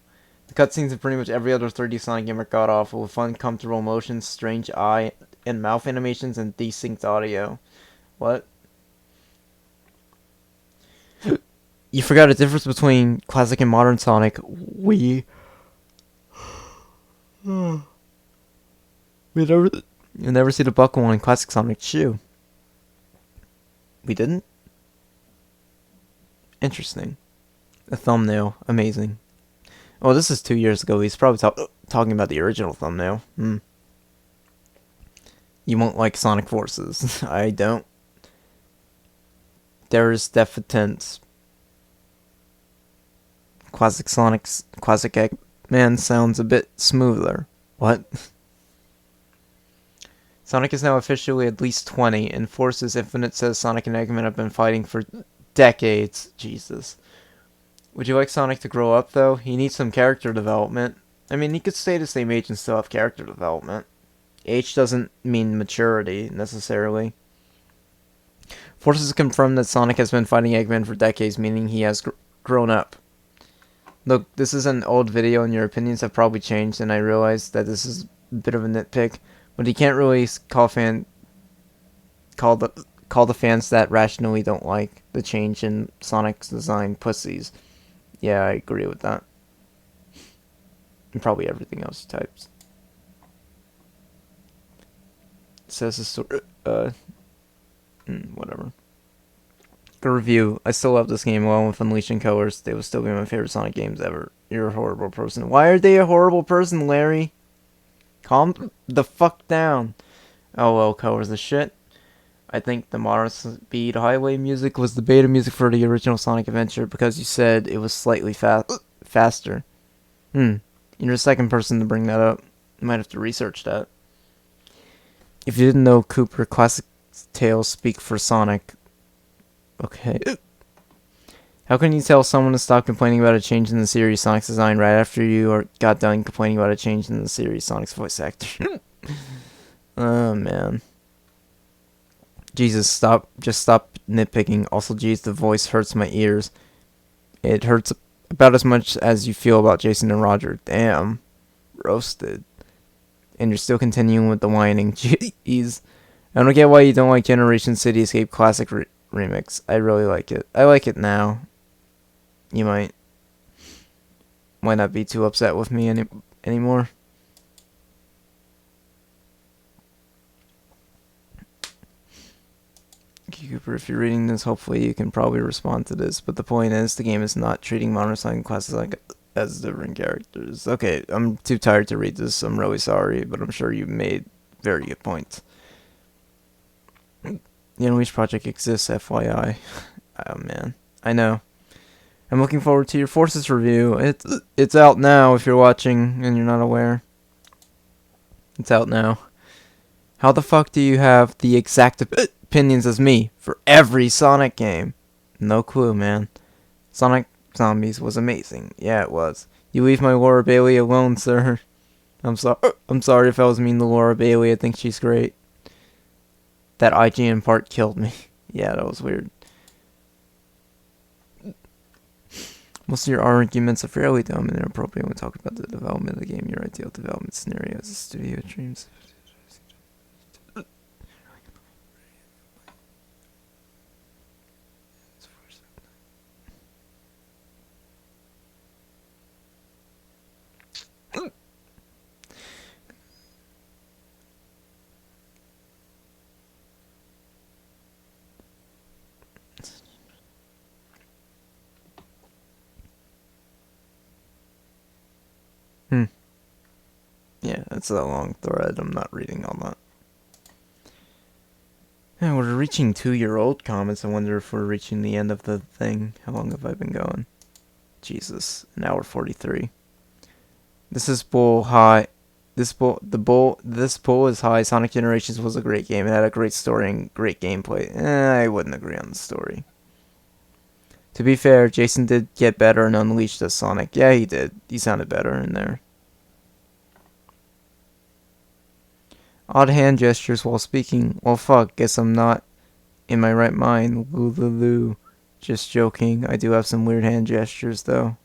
The cutscenes in pretty much every other 3D Sonic game are god-awful, with uncomfortable motions, strange eye and mouth animations, and desynced audio. What? You forgot the difference between classic and modern Sonic. We you'll never see the buckle on classic Sonic shoe. We didn't? Interesting. A thumbnail. Amazing. Oh, this is 2 years ago. He's probably talking about the original thumbnail. You won't like Sonic Forces. I don't. There's deficits. Classic Sonic's Classic Eggman sounds a bit smoother. What? Sonic is now officially at least 20, and Forces Infinite says Sonic and Eggman have been fighting for decades. Jesus. Would you like Sonic to grow up, though? He needs some character development. I mean, he could stay the same age and still have character development. Age doesn't mean maturity, necessarily. Forces confirm that Sonic has been fighting Eggman for decades, meaning he has grown up. Look, this is an old video and your opinions have probably changed, and I realize that this is a bit of a nitpick, but he can't really call the fans that rationally don't like the change in Sonic's design pussies. Yeah, I agree with that. And probably everything else he types. It says the story, whatever. A review. I still love this game. Along with Unleashing Colors, they will still be my favorite Sonic games ever. You're a horrible person. Why are they a horrible person, Larry? Calm the fuck down. Oh well, Colors the shit. I think the modern speed highway music was the beta music for the original Sonic Adventure because you said it was slightly faster. You're the second person to bring that up. You might have to research that. If you didn't know, Cooper, classic tales speak for Sonic. Okay. How can you tell someone to stop complaining about a change in the series Sonic's design right after you got done complaining about a change in the series Sonic's voice actor? Oh, man. Jesus, just stop nitpicking. Also, geez, the voice hurts my ears. It hurts about as much as you feel about Jason and Roger. Damn. Roasted. And you're still continuing with the whining. Jeez. I don't get why you don't like Generation City Escape Classic Remix. I really like it. I like it now. You might not be too upset with me anymore. Cooper, if you're reading this, hopefully you can probably respond to this. But the point is, the game is not treating Modern Sonic and Classic Sonic as different characters. Okay, I'm too tired to read this. I'm really sorry, but I'm sure you made very good points. The Unleashed Project exists, FYI. Oh man, I know. I'm looking forward to your Forces review. It's out now if you're watching and you're not aware. It's out now. How the fuck do you have the exact opinions as me for every Sonic game? No clue, man. Sonic Zombies was amazing. Yeah, it was. You leave my Laura Bailey alone, sir. I'm sorry if I was mean to Laura Bailey. I think she's great. That IGN part killed me. Yeah, that was weird. Most of your arguments are fairly dumb and inappropriate when we talk about the development of the game. Your ideal development scenario is a studio dreams. Yeah, it's a long thread. I'm not reading all that. Yeah, we're reaching 2-year-old comments. I wonder if we're reaching the end of the thing. How long have I been going? Jesus, an hour 43. This is bull high. This bull is high. Sonic Generations was a great game. It had a great story and great gameplay. I wouldn't agree on the story. To be fair, Jason did get better and Unleashed as Sonic. Yeah, he did. He sounded better in there. Odd hand gestures while speaking. Well, fuck. Guess I'm not in my right mind. Loo. Just joking. I do have some weird hand gestures, though.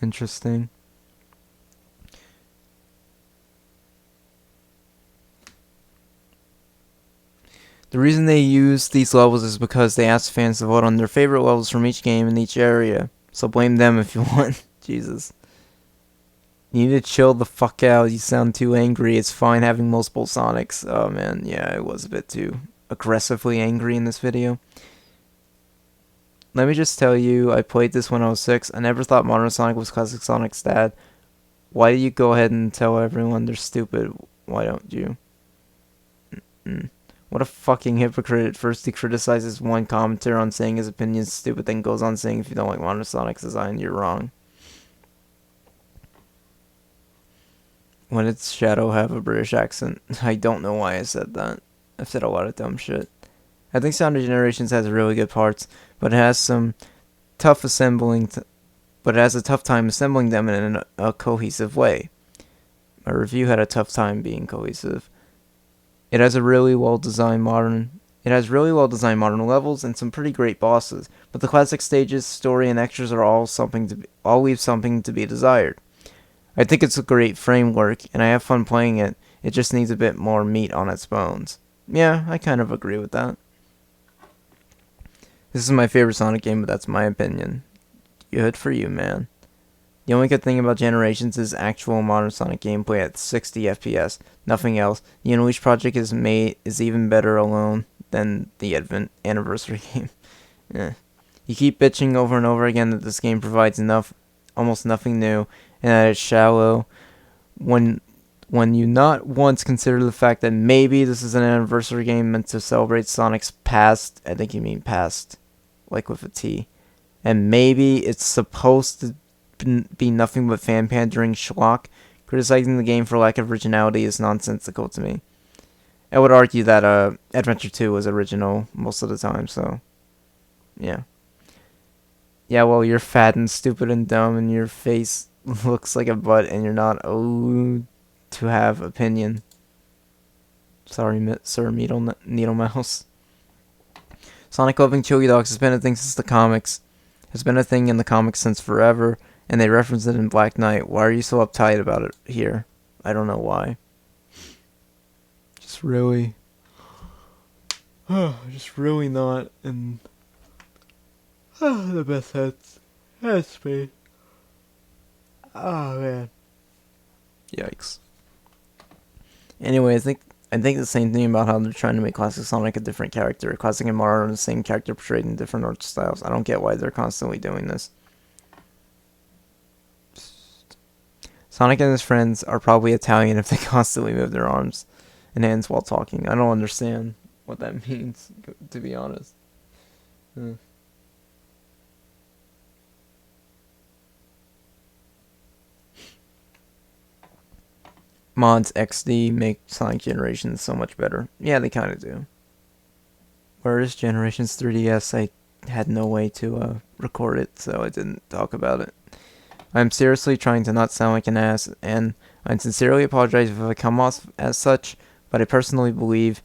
Interesting. The reason they use these levels is because they ask fans to vote on their favorite levels from each game in each area. So blame them if you want. Jesus. You need to chill the fuck out. You sound too angry. It's fine having multiple Sonics. Oh man, yeah, I was a bit too aggressively angry in this video. Let me just tell you, I played this when I was 6. I never thought Modern Sonic was Classic Sonic's dad. Why do you go ahead and tell everyone they're stupid? Why don't you? What a fucking hypocrite. First he criticizes one commenter on saying his opinion is stupid, then goes on saying if you don't like modern Sonic's design, you're wrong. When did Shadow have a British accent? I don't know why I said that. I've said a lot of dumb shit. I think Sonic Generations has really good parts, but it has some tough assembling, but it has a tough time assembling them in a cohesive way. My review had a tough time being cohesive. It has really well designed modern levels and some pretty great bosses, but the classic stages, story, and extras are all leave something to be desired. I think it's a great framework, and I have fun playing it. It just needs a bit more meat on its bones. Yeah, I kind of agree with that. This is my favorite Sonic game, but that's my opinion. Good for you, man. The only good thing about Generations is actual modern Sonic gameplay at 60 FPS. Nothing else. The Unleashed project is even better alone than the Anniversary game. You keep bitching over and over again that this game provides almost nothing new, and that it's shallow. When you not once consider the fact that maybe this is an anniversary game meant to celebrate Sonic's past. I think you mean past, like with a T. And maybe it's supposed to be nothing but fan pandering schlock. Criticizing the game for lack of originality is nonsensical to me. I would argue that Adventure 2 was original most of the time, so yeah. Yeah, well, you're fat and stupid and dumb and your face looks like a butt and you're not owed to have opinion. Sorry, Sir Needle Mouse. Sonic loving chili dogs has been a thing since the comics. Has been a thing in the comics since forever, and they reference it in Black Knight. Why are you so uptight about it here? I don't know why. Just really not in the best headspace. Oh man. Yikes. Anyway, I think the same thing about how they're trying to make Classic Sonic a different character. Classic and Mario are the same character portrayed in different art styles. I don't get why they're constantly doing this. Sonic and his friends are probably Italian if they constantly move their arms and hands while talking. I don't understand what that means, to be honest. Mods XD make Sonic Generations so much better. Yeah, they kind of do. Whereas Generations 3DS, I had no way to record it, so I didn't talk about it. I'm seriously trying to not sound like an ass, and I sincerely apologize if I come off as such, but I personally believe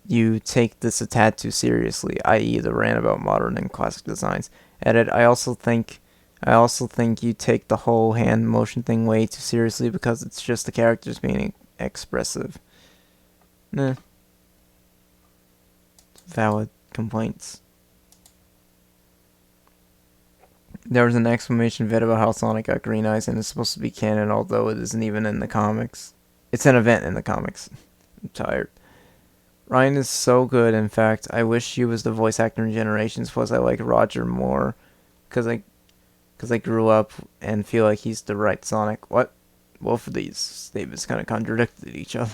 you take this a tad too seriously, i.e. the rant about modern and classic designs. Edit, I also think you take the whole hand motion thing way too seriously because it's just the characters being expressive. Valid complaints. There was an exclamation vid about how Sonic got green eyes and it's supposed to be canon, although it isn't even in the comics. It's an event in the comics. I'm tired. Ryan is so good, in fact, I wish he was the voice actor in Generations, plus I like Roger more, because I grew up and feel like he's the right Sonic. What? Both of these statements kind of contradicted each other.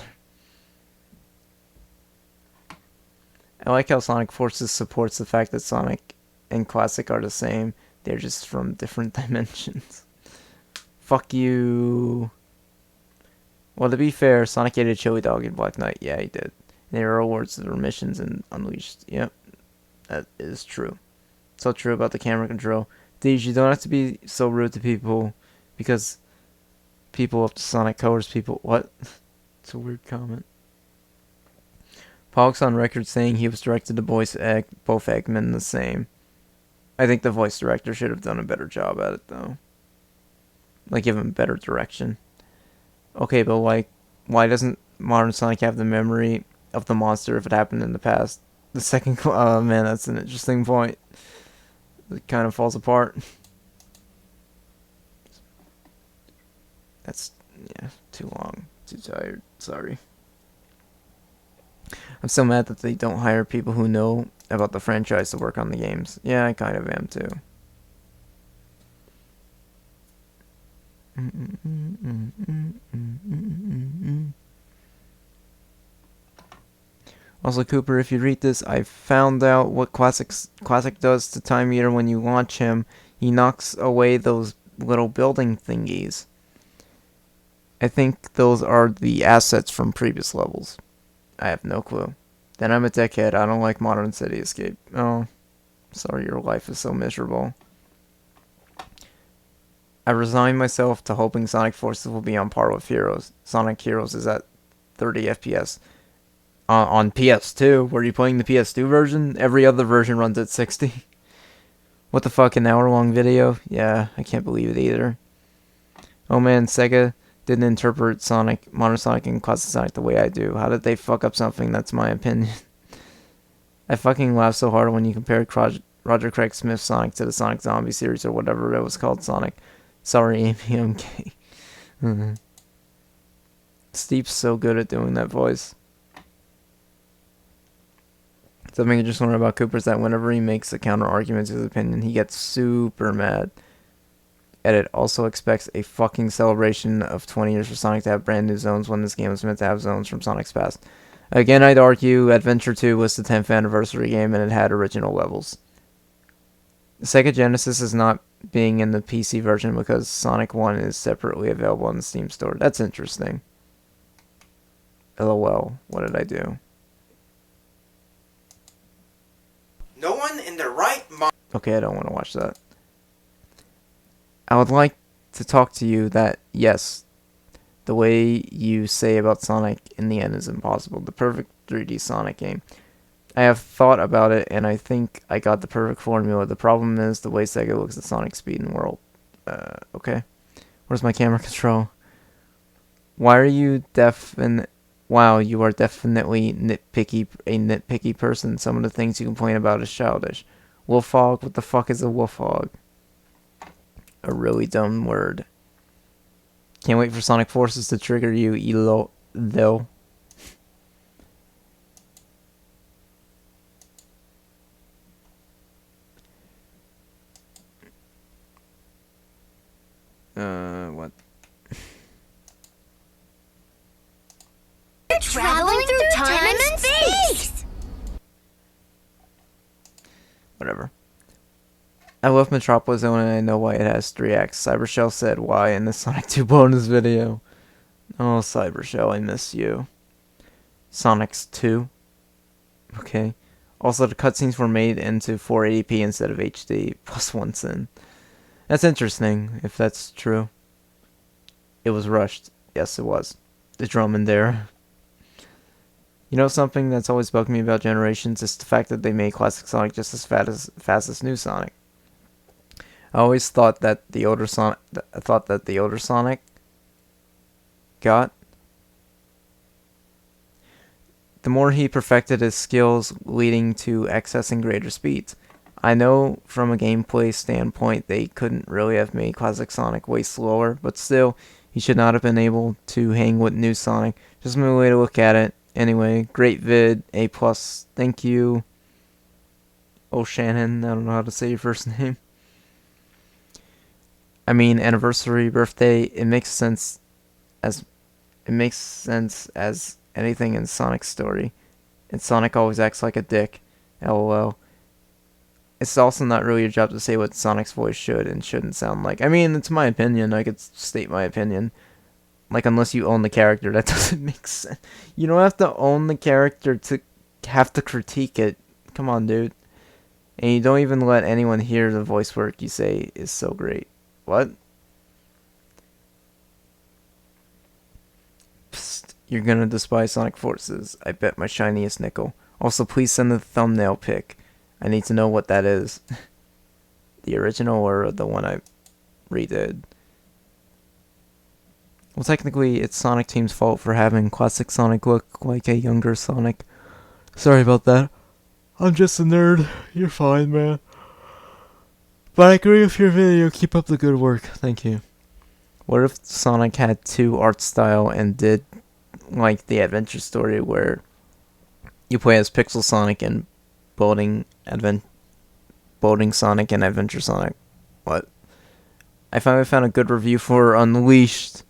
I like how Sonic Forces supports the fact that Sonic and Classic are the same. They're just from different dimensions. Fuck you. Well, to be fair, Sonic ate a chili dog in Black Knight. Yeah, he did. And there are awards for missions in Unleashed. Yep, that is true. So true about the camera control. These, you don't have to be so rude to people because people up to Sonic covers people. What? It's a weird comment. Pollock's on record saying he was directed to voice both Eggman the same. I think the voice director should have done a better job at it, though. Like, give him better direction. Okay, but like, why doesn't modern Sonic have the memory of the monster if it happened in the past? The second, oh man, that's an interesting point. It kind of falls apart. That's, yeah, too long. Too tired. Sorry. I'm so mad that they don't hire people who know about the franchise to work on the games. Yeah, I kind of am too. Also, Cooper, if you read this, I found out what Classic does to Time Meter when you launch him. He knocks away those little building thingies. I think those are the assets from previous levels. I have no clue. Then I'm a dickhead. I don't like Modern City Escape. Oh, sorry, your life is so miserable. I resign myself to hoping Sonic Forces will be on par with Heroes. Sonic Heroes is at 30 FPS. On PS2, were you playing the PS2 version? Every other version runs at 60. What the fuck, an hour-long video? Yeah, I can't believe it either. Oh man, Sega didn't interpret Modern Sonic and Classic Sonic the way I do. How did they fuck up something? That's my opinion. I fucking laugh so hard when you compare Roger Craig Smith's Sonic to the Sonic Zombie series or whatever it was called, Sonic. Sorry, Amy, I'm gay. Steve's so good at doing that voice. Something I just learned about Cooper is that whenever he makes a counter argument to his opinion, he gets super mad. Edit also expects a fucking celebration of 20 years for Sonic to have brand new zones when this game was meant to have zones from Sonic's past. Again, I'd argue Adventure 2 was the 10th anniversary game and it had original levels. Sega Genesis is not being in the PC version because Sonic 1 is separately available on the Steam store. That's interesting. LOL, what did I do? No one in their right mind. Okay, I don't want to watch that. I would like to talk to you that, yes, the way you say about Sonic in the end is impossible. The perfect 3D Sonic game. I have thought about it, and I think I got the perfect formula. The problem is the way Sega looks at Sonic's speed and world. Okay. Where's my camera control? Why are you Wow, you are definitely a nitpicky person. Some of the things you complain about is childish. Wolf hog? What the fuck is a wolf hog? A really dumb word. Can't wait for Sonic Forces to trigger you, though. What? Traveling through time and space! Whatever. I love Metropolis Zone and I know why it has 3 acts. Cybershell said why in the Sonic 2 bonus video. Oh, Cybershell, I miss you. Sonic's 2. Okay. Also, the cutscenes were made into 480p instead of HD, plus 1 sin. That's interesting, if that's true. It was rushed. Yes, it was. The drum in there. You know something that's always bugged me about Generations is the fact that they made classic Sonic just as fast as new Sonic. I always thought that the older Sonic got. The more he perfected his skills, leading to accessing greater speeds. I know from a gameplay standpoint they couldn't really have made classic Sonic way slower, but still, he should not have been able to hang with new Sonic. Just my way to look at it. Anyway, great vid, A+, thank you. O'Shannon, I don't know how to say your first name. I mean, anniversary, birthday, it makes sense as anything in Sonic's story. And Sonic always acts like a dick. LOL. It's also not really your job to say what Sonic's voice should and shouldn't sound like. I mean, it's my opinion. I could state my opinion. Like, unless you own the character, that doesn't make sense. You don't have to own the character to have to critique it. Come on, dude. And you don't even let anyone hear the voice work you say is so great. What? Psst, you're gonna despise Sonic Forces. I bet my shiniest nickel. Also, please send the thumbnail pic. I need to know what that is. The original or the one I redid? Well, technically, it's Sonic Team's fault for having classic Sonic look like a younger Sonic. Sorry about that. I'm just a nerd. You're fine, man. But I agree with your video. Keep up the good work. Thank you. What if Sonic had 2 art style and did like the adventure story where you play as Pixel Sonic and Boating Sonic and Adventure Sonic? What? I finally found a good review for Unleashed.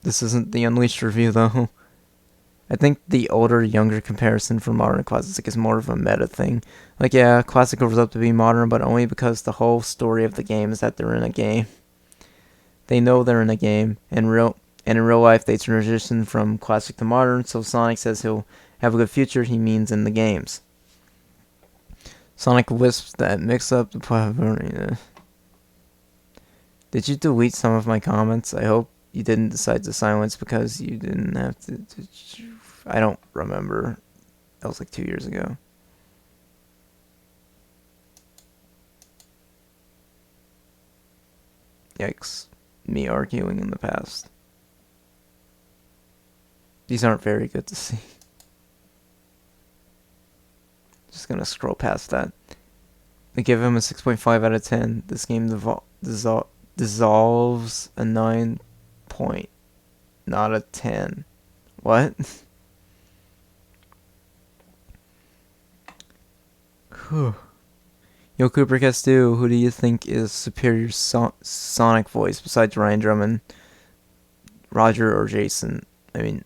This isn't the Unleashed review, though. I think the older, younger comparison for modern and classic is more of a meta thing. Like, yeah, classic grows up to be modern, but only because the whole story of the game is that they're in a game. They know they're in a game, and in real life they transition from classic to modern, so Sonic says he'll have a good future, he means in the games. Sonic wisps that mix up the platform. Did you delete some of my comments? I hope you didn't decide to silence because you didn't have to. I don't remember. That was like 2 years ago. Yikes. Me arguing in the past. These aren't very good to see. Just gonna scroll past that. I give him a 6.5 out of 10. This game dissolves a 9 point, not a 10. What? Yo, Cooper Castu, who do you think is superior Sonic voice besides Ryan Drummond, Roger, or Jason? I mean,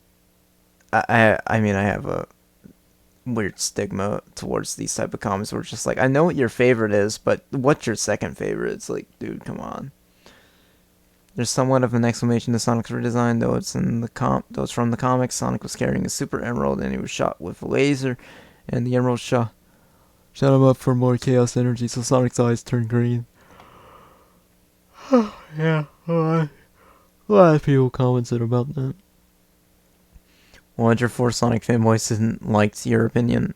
I have a weird stigma towards these type of comments where it's just like, I know what your favorite is, but what's your second favorite? It's like, dude, come on. There's somewhat of an explanation to Sonic's redesign, though it's from the comics. Sonic was carrying a super emerald and he was shot with a laser, and the emerald shot him up for more chaos energy, so Sonic's eyes turned green. Yeah, a lot of people commented about that. 104 Sonic fanboys didn't like your opinion.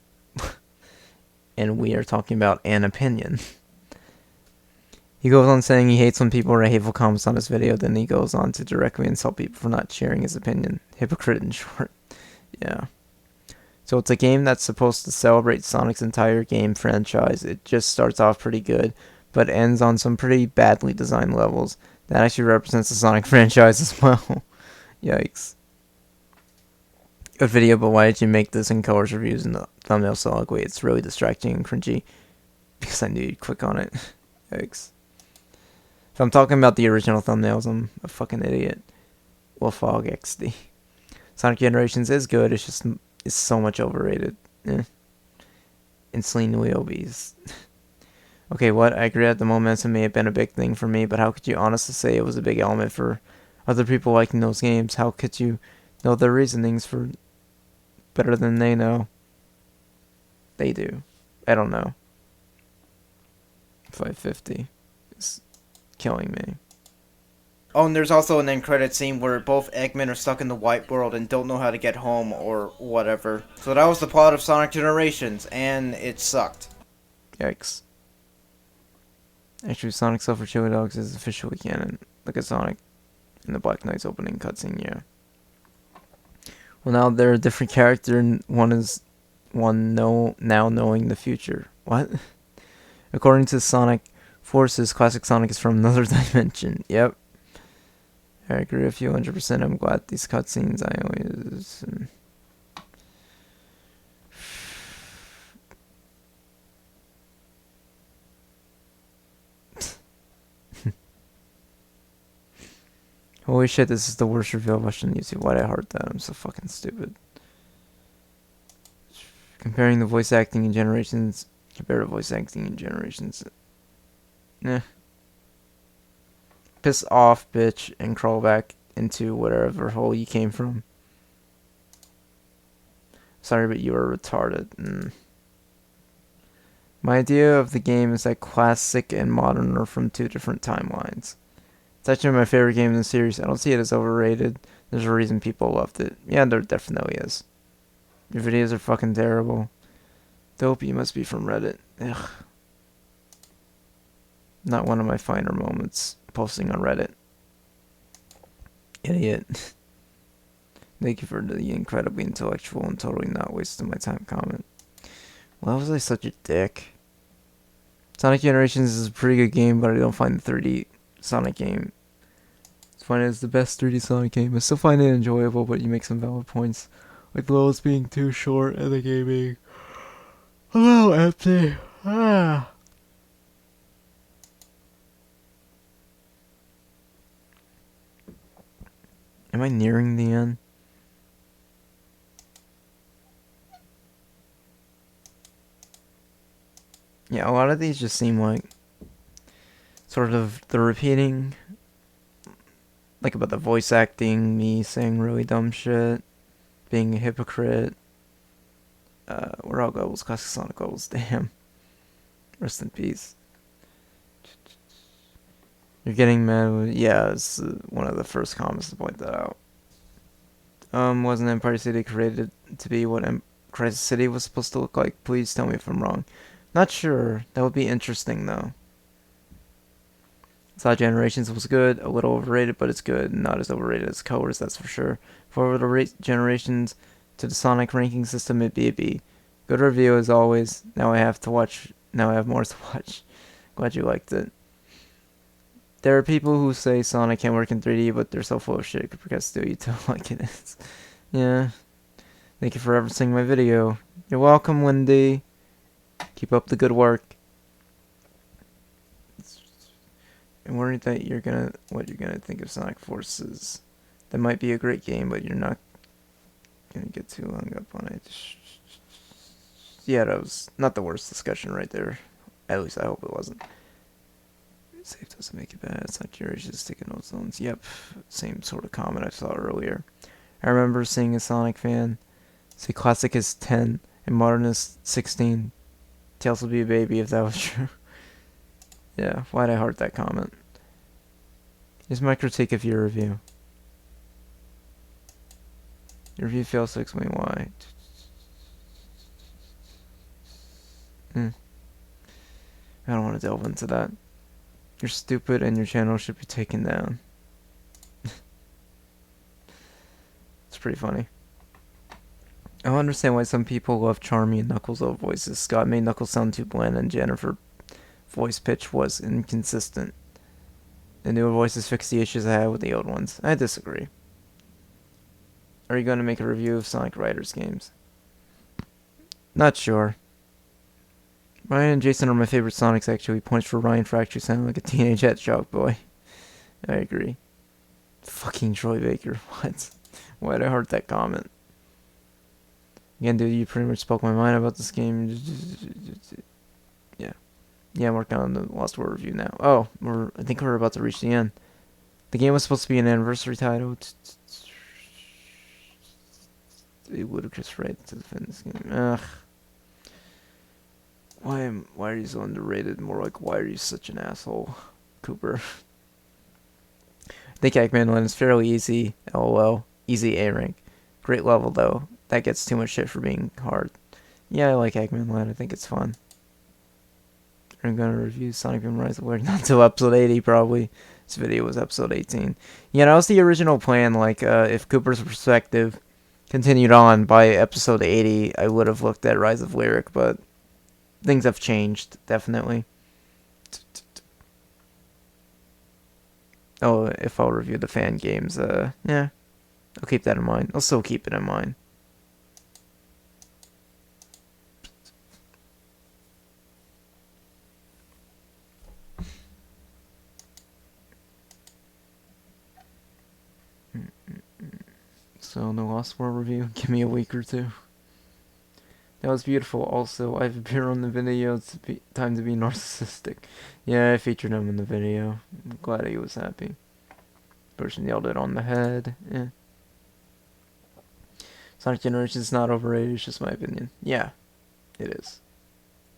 And we are talking about an opinion. He goes on saying he hates when people write hateful comments on his video, then he goes on to directly insult people for not sharing his opinion. Hypocrite in short. Yeah. So it's a game that's supposed to celebrate Sonic's entire game franchise. It just starts off pretty good, but ends on some pretty badly designed levels. That actually represents the Sonic franchise as well. Yikes. Good video, but why did you make this in colors reviews and the thumbnail so ugly? It's really distracting and cringy. Because I knew you'd click on it. Yikes. If I'm talking about the original thumbnails, I'm a fucking idiot. Wolfog XD. Sonic Generations is good, it's so much overrated. Insanely obese. Okay, what? I agree that the momentum may have been a big thing for me, but how could you honestly say it was a big element for other people liking those games? How could you know their reasonings for better than they know? They do. I don't know. 550 is killing me. Oh, and there's also an end credit scene where both Eggman are stuck in the white world and don't know how to get home or whatever. So that was the plot of Sonic Generations, and it sucked. Yikes. Actually, Sonic Self for Chili Dogs is officially canon. Look at Sonic in the Black Knight's opening cutscene, yeah. Well, now they're a different character, and now knowing the future. What? According to Sonic Forces, classic Sonic is from another dimension. Yep. I agree with you 100%. I'm glad these cutscenes I always... Holy shit, this is the worst review I've watched on YouTube. Why'd I heart that? I'm so fucking stupid. Comparing the voice acting in Generations... Compare to voice acting in Generations... Piss off, bitch, and crawl back into whatever hole you came from. Sorry, but you are retarded. My idea of the game is that classic and modern are from two different timelines. It's actually my favorite game in the series. I don't see it as overrated. There's a reason people loved it. Yeah, there definitely is. Your videos are fucking terrible. Dope, you must be from Reddit. Ugh. Not one of my finer moments. Posting on Reddit. Idiot. Thank you for the incredibly intellectual and totally not wasting my time comment. Why was I such a dick? Sonic Generations is a pretty good game, but I don't find the 3D Sonic game. I find it as the best 3D Sonic game. I still find it enjoyable, but you make some valid points. Like the levels being too short and the game being a little empty. Am I nearing the end? Yeah, a lot of these just seem like sort of the repeating, like about the voice acting, me saying really dumb shit, being a hypocrite. We're all goals, classic Sonic goals. Damn. Rest in peace. You're getting mad. Yeah, it's one of the first comments to point that out. Wasn't Empire City created to be what Crisis City was supposed to look like? Please tell me if I'm wrong. Not sure. That would be interesting though. Saw Generations was good, a little overrated, but it's good. Not as overrated as Colors, that's for sure. Forward to rate Generations to the Sonic ranking system, it'd be a B. Good review as always. Now I have more to watch. Glad you liked it. There are people who say Sonic can't work in 3D, but they're so full of shit because still you don't like it is. Yeah. Thank you for referencing my video. You're welcome, Wendy. Keep up the good work. I'm worried that what you're gonna think of Sonic Forces. That might be a great game, but you're not gonna get too hung up on it. Yeah, that was not the worst discussion right there. At least I hope it wasn't. Safe doesn't make it bad. It's not curious, just sticking those zones. Yep, same sort of comment I saw earlier. I remember seeing a Sonic fan say classic is 10 and modern is 16. Tails would be a baby if that was true. Yeah, why'd I heart that comment? Here's my critique of your review. Your review fails to explain why. I don't want to delve into that. You're stupid and your channel should be taken down. It's pretty funny. I don't understand why some people love Charmy and Knuckles' old voices. Scott made Knuckles sound too bland and Jennifer voice pitch was inconsistent. The newer voices fix the issues I had with the old ones. I disagree. Are you going to make a review of Sonic Riders games? Not sure. Ryan and Jason are my favorite Sonics actually. Points for Ryan for actually sounding like a teenage hedgehog boy. I agree. Fucking Troy Baker. What? Why'd I heart that comment? Again, dude, you pretty much spoke my mind about this game. Yeah. Yeah, I'm working on the Lost World review now. Oh, I think we're about to reach the end. The game was supposed to be an anniversary title. It would have just right to defend this game. Ugh. Why are you so underrated? More like, why are you such an asshole, Cooper? I think Eggman Land is fairly easy. LOL. Easy A rank. Great level though. That gets too much shit for being hard. Yeah, I like Eggman Land. I think it's fun. I'm gonna review Sonic Boom Rise of Word not until episode 80 probably. This video was episode 18. Yeah, that was the original plan. Like, if Cooper's perspective continued on by episode 80, I would have looked at Rise of Lyric, but things have changed, definitely. Oh, if I'll review the fan games, yeah. I'll keep that in mind. I'll still keep it in mind. So, no Lost World review. Give me a week or two. That was beautiful. Also, I've appeared on the video. It's time to be narcissistic. Yeah, I featured him in the video. I'm glad he was happy. Person yelled it on the head. Yeah. Sonic Generations is not overrated. It's just my opinion. Yeah, it is.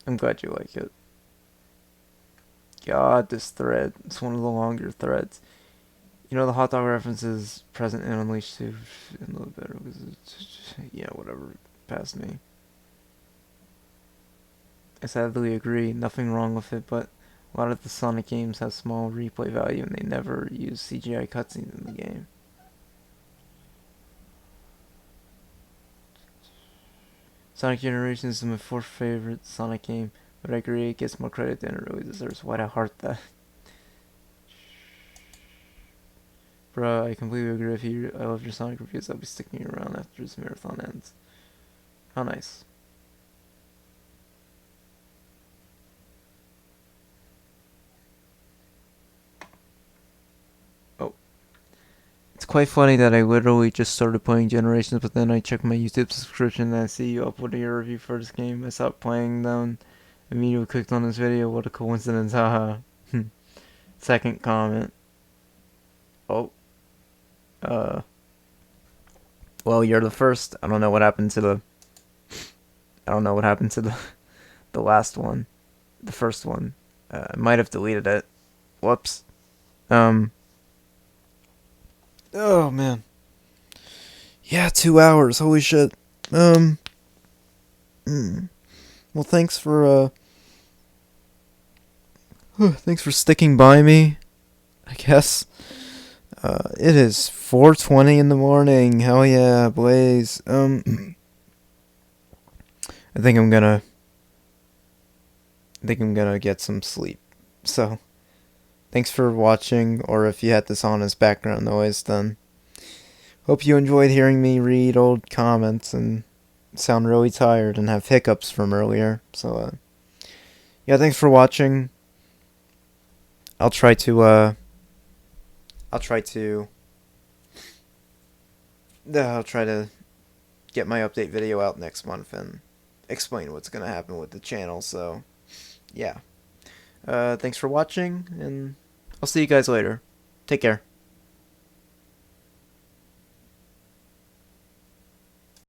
I'm glad you like it. God, this thread. It's one of the longer threads. You know, the hot dog reference is present in Unleashed 2. A little better because it's, yeah, whatever. Past me. I sadly agree. Nothing wrong with it, but a lot of the Sonic games have small replay value and they never use CGI cutscenes in the game. Sonic Generations is my fourth favorite Sonic game, but I agree it gets more credit than it really deserves. Why'd I heart that? Bruh, I completely agree with you. I love your Sonic reviews. I'll be sticking around after this marathon ends. How nice. Oh. It's quite funny that I literally just started playing Generations, but then I checked my YouTube subscription and I see you uploaded your review for this game. I stopped playing them, immediately clicked on this video. What a coincidence, haha. Second comment. Oh. Well, you're the first. I don't know what happened to the... I don't know what happened to the last one. The first one. I might have deleted it. Whoops. Oh, man. Yeah, 2 hours. Holy shit. Well, thanks for, thanks for sticking by me, I guess. It is 4:20 in the morning. Hell yeah, Blaze. I think I'm gonna get some sleep. So, thanks for watching, or if you had this on as background noise, then hope you enjoyed hearing me read old comments and sound really tired and have hiccups from earlier. So, yeah, thanks for watching. I'll try to get my update video out next month and explain what's gonna happen with the channel. So, yeah. Thanks for watching, and I'll see you guys later. Take care.